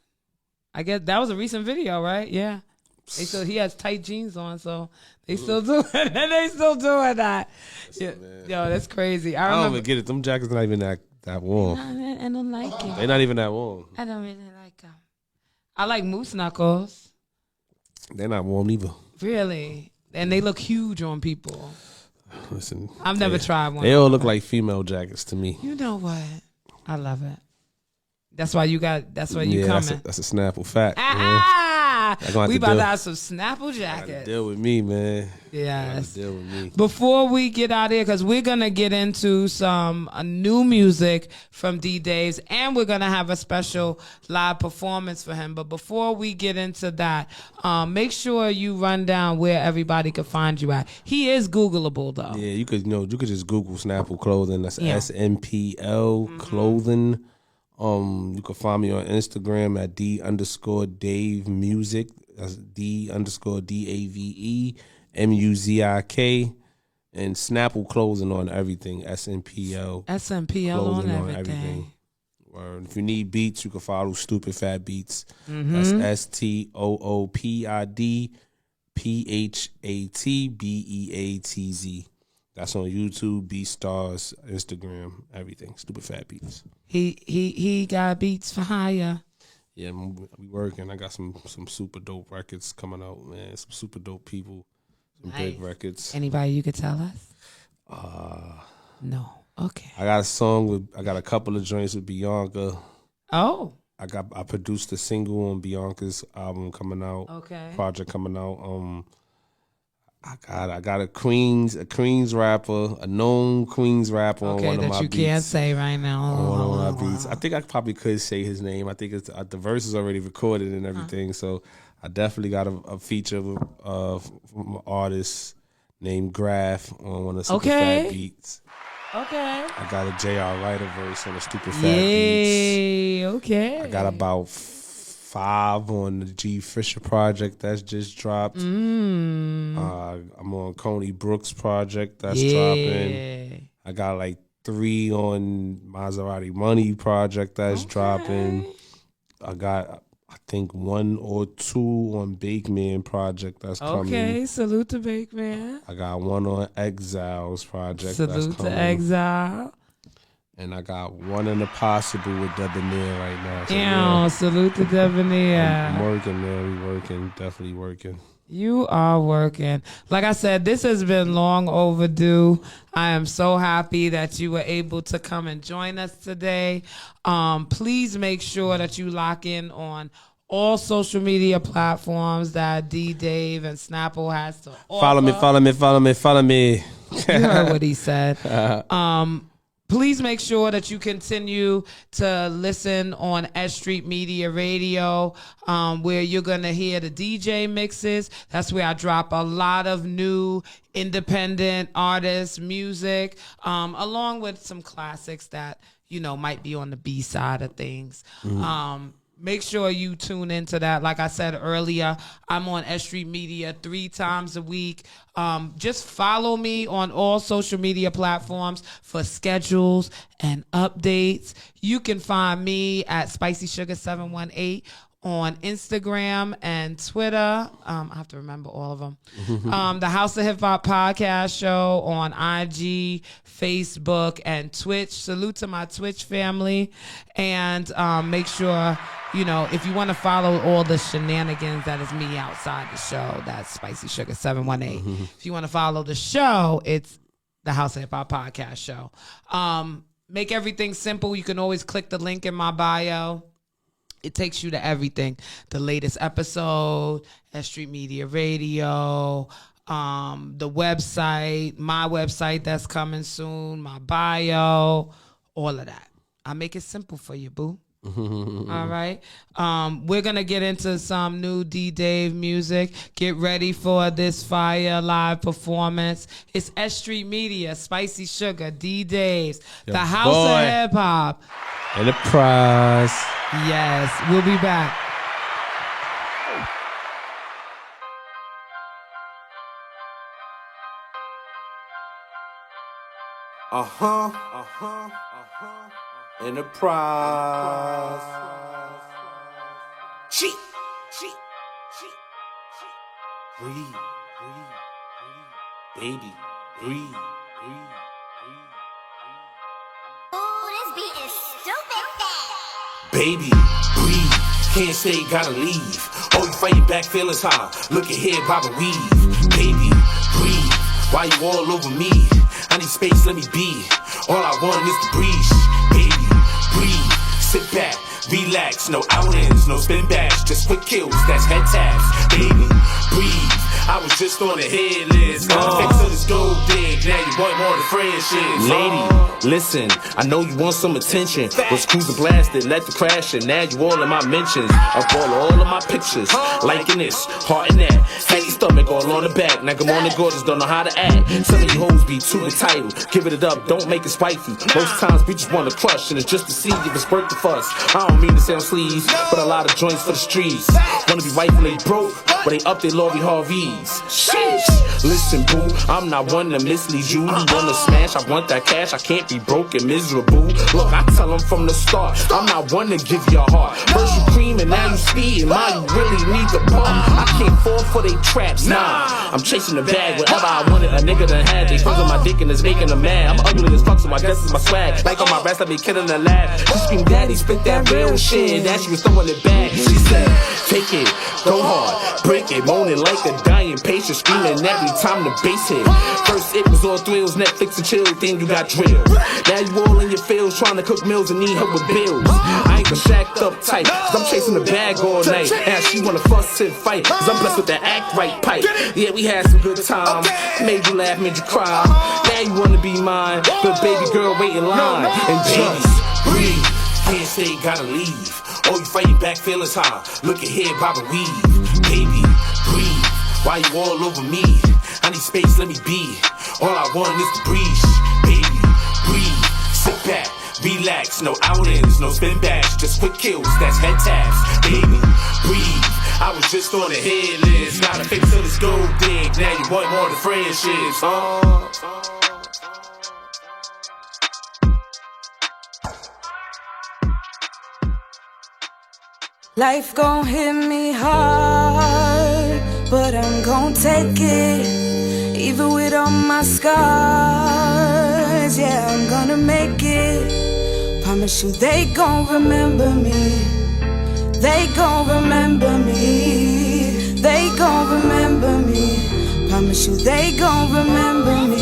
S1: I guess that was a recent video, right? Yeah. He has tight jeans on, so they still doing it. They still doing that. Yeah. Yo, that's crazy.
S2: I don't even get it. Them jackets not even that warm.
S1: I don't like it.
S2: They're not even that warm.
S1: I don't really like them. I like moose knuckles.
S2: They're not warm either.
S1: Really? And they look huge on people.
S2: Listen,
S1: I've never tried one.
S2: They all look like female jackets to me.
S1: You know what? I love it. That's why you coming.
S2: That's a Snapple fact.
S1: We about to have some Snapple jackets.
S2: Deal with me, man.
S1: Yes.
S2: Deal with me.
S1: Before we get out of here, because we're going to get into some new music from D Daves, and we're going to have a special live performance for him. But before we get into that, make sure you run down where everybody can find you at. He is Googleable, though.
S2: Yeah, you could just Google Snapple Clothing. That's SNPL Clothing. You can find me on Instagram at D_Dave Music. That's D_DAVE MUZIK, and Snapple Clothing on everything. SNPL
S1: on everything.
S2: Or if you need beats, you can follow Stupid Fat Beats. That's STOOPIDPHATBEATZ. That's on YouTube, BeatStars, Instagram, everything. Stupid Fat Beats.
S1: He got beats for hire.
S2: Yeah, we working. I got some super dope records coming out, man. Some super dope people, some big records.
S1: Anybody you could tell us? No. Okay.
S2: I got a couple of joints with Bianca.
S1: Oh.
S2: I produced a single on Bianca's album coming out.
S1: Okay.
S2: Project coming out. I got a Queens rapper, a known Queens rapper on one of my beats.
S1: Okay, that you can't say right now.
S2: On one of my beats. I think I probably could say his name. I think it's the verse is already recorded and everything. So I definitely got a feature of an artist named Graph on one of the Super Fat Beats.
S1: Okay.
S2: I got a J.R. Ryder verse on the Stupid Fat Beats.
S1: Okay.
S2: I got about 5 on the G Fisher project that's just dropped. I'm on Coney Brooks project that's dropping. I got like 3 on Maserati Money project that's dropping. I got, I think, 1 or 2 on Bakeman project that's coming.
S1: Okay, salute to Bakeman.
S2: I got 1 on Exiles project that's coming.
S1: Salute to Exile.
S2: And I got 1 in the possible with Debonair right now. So
S1: Yeah, salute to Debonair.
S2: I'm working, man. We working, definitely working.
S1: You are working. Like I said, this has been long overdue. I am so happy that you were able to come and join us today. Please make sure that you lock in on all social media platforms that D Dave and Snapple has to offer.
S2: Follow me.
S1: You heard what he said. Please make sure that you continue to listen on S Street Media Radio, where you're going to hear the DJ mixes. That's where I drop a lot of new independent artists, music, along with some classics that, you know, might be on the B side of things. Make sure you tune into that. Like I said earlier, I'm on S Street Media 3 times a week. Just follow me on all social media platforms for schedules and updates. You can find me at Spicy Sugar 718 on Instagram and Twitter. I have to remember all of them. The House of Hip Hop Podcast Show on IG, Facebook, and Twitch. Salute to my Twitch family. And make sure, you know, if you want to follow all the shenanigans, that is me outside the show. That's Spicy Sugar 718. If you want to follow the show, it's the House of Hip Hop Podcast Show. Make everything simple. You can always click the link in my bio. It takes you to everything. The latest episode, S Street Media Radio, the website, my website that's coming soon, my bio, all of that. I make it simple for you, boo. All right. We're going to get into some new D Dave music. Get ready for this fire live performance. It's S Street Media, Spicy Sugar, D Dave's, the House of Hip Hop.
S2: Enterprise.
S1: Yes, we'll be back.
S2: Enterprise. Cheat. Breathe. Baby, breathe.
S3: Ooh, this beat is stupid fast.
S4: Baby, breathe, can't stay, gotta leave. Oh, you fighting back, feelings high. Look at here, Baba weave. Baby, breathe, why you all over me? I need space, let me be. All I want is to breathe. Baby, breathe, sit back, relax. No outings, no spin backs, just quick kills, that's head taps. Baby, breathe. I was just on the hit list. Got the fix of this gold dig. Now you want more than friendships. Lady, listen, I know you want some attention. Was cruising blasted, let the crash in. Now you all in my mentions. I follow all of my pictures. Liking this, heart in that. Heavy stomach all on the back. Now good morning gorgeous, don't know how to act. Some of you hoes be too entitled. Give it up, don't make it spicy. Most times we just wanna crush, and it's just to see if it's worth the fuss. I don't mean to sound sleaze, but a lot of joints for the streets. Wanna be right when they broke, but they up their Laurie Harveys. Sheesh. Listen, boo, I'm not one to mislead you. You wanna smash, I want that cash. I can't be broke and miserable. Look, I tell them from the start, I'm not one to give you a heart. First you cream and now you speed. Now you really need the pump. I can't fall for they traps, nah. I'm chasing the bag, whatever I wanted. A nigga done had. They frozen my dick and it's making them mad. I'm ugly as fuck, so I guess it's my swag. Like on my rest, I be killing the lab. She scream, daddy, spit that real shit. Now she was throwing it back. She said, take it, go hard, break it, moaning like a dying patient, screaming every time the bass hit. First it was all thrills, Netflix and chill, then you got drilled. Now you all in your fields trying to cook meals and need help with bills. I ain't the shacked up type, cause I'm chasing the bag all night. Now she wanna fuss and fight, cause I'm blessed with that act right pipe. Yeah, we had some good time, made you laugh, made you cry. Now you wanna be mine, but baby girl wait in line. And just breathe, can't stay, gotta leave. Oh, you fighting back, feelings high. Look at here, Baba weave. Baby, breathe. Why you all over me? I need space, let me be. All I want is to breathe. Baby, breathe. Sit back, Relax, no outings, no spin backs, just quick kills, that's head taps. Baby, breathe. I was just on the hit list, not a fix till it's gold dig. Now you want more than friendships,
S5: Life gon' hit me hard, but I'm gon' take it. Even with all my scars, yeah, I'm gonna make it. Promise you they gon' remember me. They gon' remember me. They gon' remember me. Promise you they gon' remember me.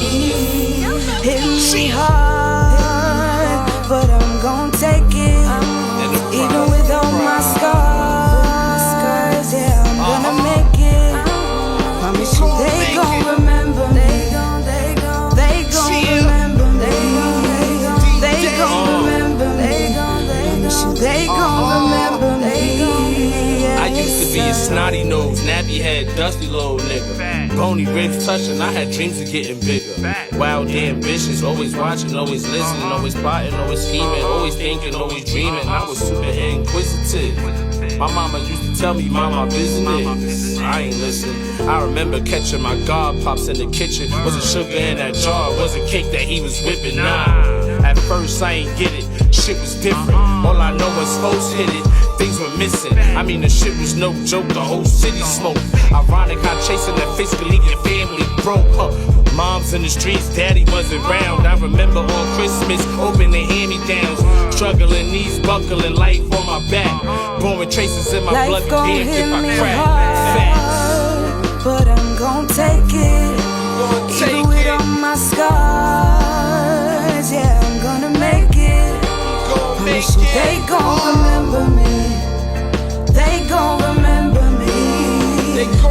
S5: Hit me hard, but I'm gon' take it. Even with all my scars, yeah, I'm gonna make it. Promise you they gon' remember me. They gon' remember me. They gon' remember me. Promise you they gon' remember me.
S4: I used to be a snotty nose, nappy head, dusty little nigga. Bony ribs touching, I had dreams of getting bigger. Wild, ambitious, always watching, always listening, always plotting, always scheming, always thinking, always dreaming. I was super inquisitive. My mama used to tell me, mind my business. I ain't listen. I remember catching my god pops in the kitchen. Wasn't sugar in that jar, wasn't cake that he was whipping. Nah, at first I ain't get it. Shit was different. All I know is folks hit it. Things were missing. I mean, the shit was no joke. The whole city smoked. Ironic how chasing that face could leave your family broke. Moms in the streets, daddy wasn't around. I remember on Christmas, opening hand-me-downs. Struggling, knees buckling, life on my back. Blowing traces in my
S5: Life
S4: blood.
S5: gon'
S4: Damn,
S5: hit
S4: if I
S5: me
S4: crack.
S5: hard, but I'm gon' take it. Even with all my scars, yeah, I'm gonna make it. Promise you they gon' remember me. They gon' remember me.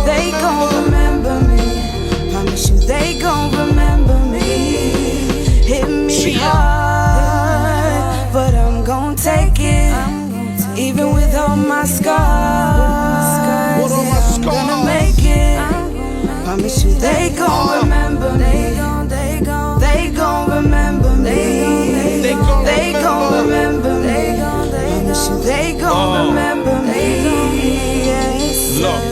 S5: They gon' remember me. Promise you they gon' remember me. Hit me hard, but I'm gon' take it. Even with all my scars, yeah, I'm gonna make it. Promise you they gon' remember me. They gon' remember me. They gon' remember me. Promise you they gon' remember me. Yes,
S4: Look,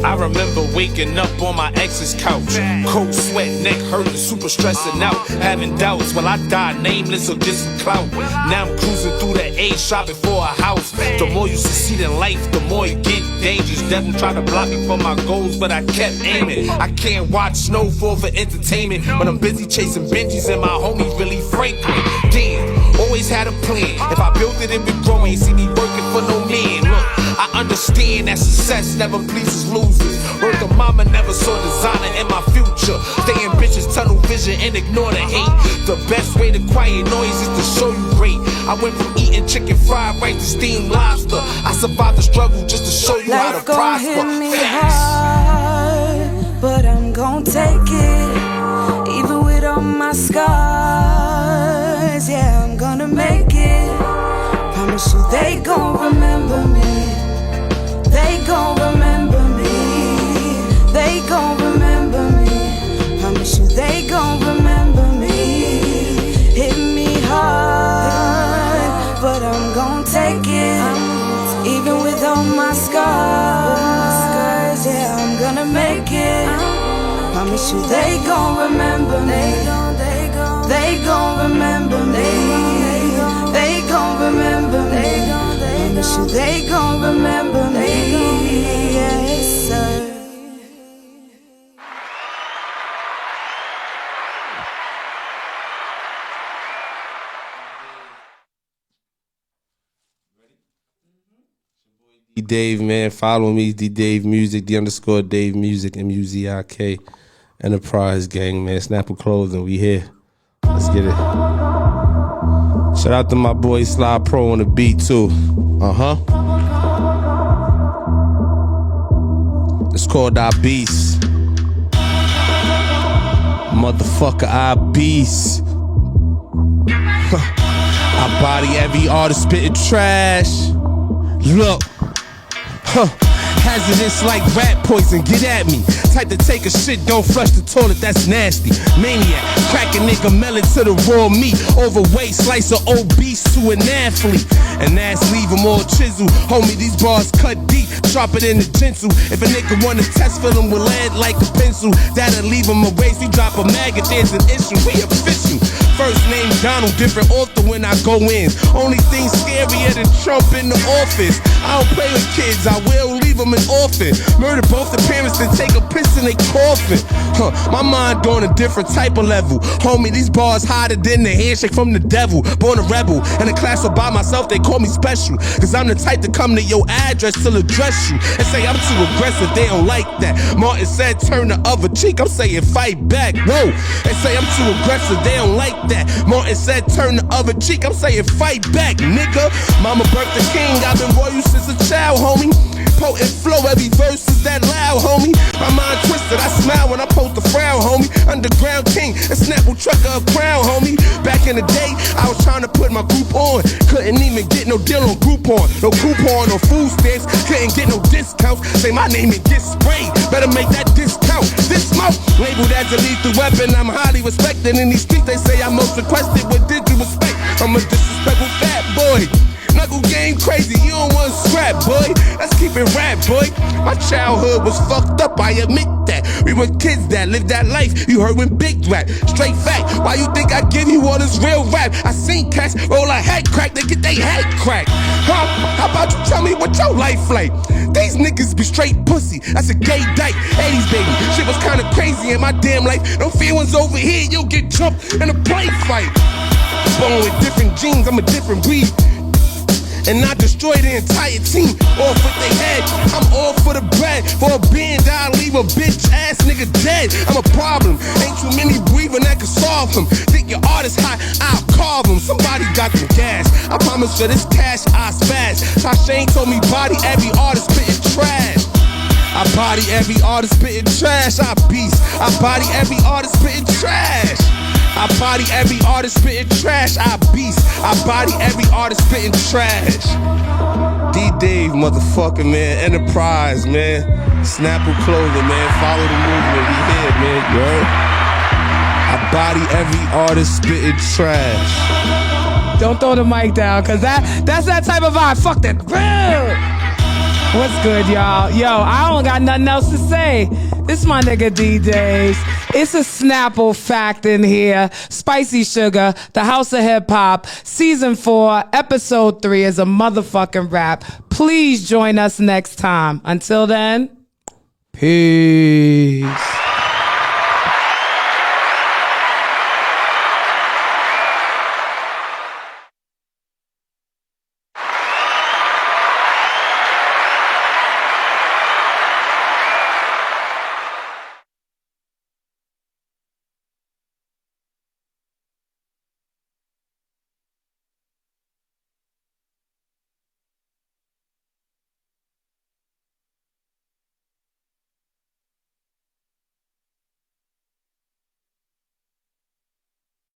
S4: I remember waking up on my ex's couch. Cold sweat, neck hurting, super stressing out. Having doubts, will I die nameless or get some clout? Now I'm cruising through the A shopping for a house. The more you succeed in life, the more you get dangerous. Devil tried to block me from my goals, but I kept aiming. I can't watch Snowfall for entertainment, but I'm busy chasing Benjis and my homies really Franklin. Damn, always had a plan. If I built it, it would grow. Ain't see me working for no man. Look, I understand that success never pleases losers. Word to mama never saw designer in my future. Stay ambitious, tunnel vision, and ignore the hate. The best way to quiet noise is to show you great. I went from eating chicken fried rice to steamed lobster. I survived the struggle just to show you how to
S5: life gon'
S4: prosper.
S5: hit me hard, but I'm gon' take it. Even with all my scars, yeah, I'm gonna make it. Promise you they gon' remember me. They gon' remember me. They gon' remember me. Promise you they gon' remember me. Hit me hard, but I'm gon' take it. Even with all my scars, yeah, I'm gonna make it. Promise you they gon' remember me. They gon' remember me. They gon' remember me. Promise you they gon' remember me. Yes, sir.
S2: D Dave, man. Follow me, D Dave Music, D_Dave Music, MUZIK. Enterprise Gang, man. Snapple Clothing, we here. Let's get it. Shout out to my boy Sly Pro on the beat, too. It's called I Beast. Motherfucker, I Beast. I body every artist spitting trash. Look. Hazardous like rat poison, get at me. Type to take a shit, don't flush the toilet, that's nasty. Maniac, crack a nigga melon to the raw meat. Overweight, slice of obese to an athlete. And ass leave him all chisel. Homie, these bars cut deep, sharper than the tinsel. If a nigga wanna test, fill him with lead like a pencil. That'll leave him a waste. We drop a maggot, there's an issue. We official. First name Donald, different author when I go in. Only thing scarier than Trump in the office. I don't play with kids, I will leave them an orphan. Murder both the parents, then take a piss in they coffin. My mind on a different type of level. Homie, these bars hotter than the handshake from the devil. Born a rebel, in a class all by myself, they call me special. Cause I'm the type to come to your address to address you. And say I'm too aggressive, they don't like that. Martin said turn the other cheek, I'm saying fight back. Whoa, they say I'm too aggressive, they don't like that. Martin said turn the other cheek, I'm saying fight back, nigga. Mama birthed the king, I've been royal since a child, homie. Potent flow, every verse is that loud, homie. My mind twisted, I smile when I post the frown, homie. Underground king, a Snapple trucker, a crown, homie. Back in the day, I was trying to put my group on. Couldn't even get no deal on Groupon. No coupon or food stamps, couldn't get no discounts. Say my name and get sprayed, better make that discount. This smoke, labeled as a lethal weapon, I'm highly respected. In these streets, they say I'm most requested. What did you expect? I'm a disrespectful fat boy. Knuckle game crazy, you don't want scrap, boy. Let's keep it rap, boy. My childhood was fucked up, I admit that. We were kids that lived that life, you heard when big rap. Straight fact, why you think I give you all this real rap? I seen cats roll a head crack, they get they head cracked. Huh? How about you tell me what your life like? These niggas be straight pussy, that's a gay dyke. 80s baby, shit was kinda crazy in my damn life. No feelings over here, you'll get jumped in a play fight. Born with different genes, I'm a different breed. And I destroy the entire team, off with they head. I'm all for the bread, for a band I'll leave a bitch ass nigga dead. I'm a problem, ain't too many breathing that can solve them. Think your art is hot, I'll carve them. Somebody got the gas, I promise for this cash I spaz. Shane told me body every artist spitting trash. I body every artist spitting trash, I beast. I body every artist spitting trash. I body every artist spitting trash, I beast. I body every artist spitting trash. D-Dave, motherfucker, man. Enterprise, man. Snapple clothing, man. Follow the movement, we here, man. You heard? I body every artist spitting trash.
S1: Don't throw the mic down, cause that's that type of vibe. Fuck that. What's good, y'all? Yo, I don't got nothing else to say. This my nigga D-Days. It's a Snapple fact in here. Spicy Sugar, the House of Hip Hop, Season 4, Episode 3 is a motherfucking rap. Please join us next time. Until then, peace.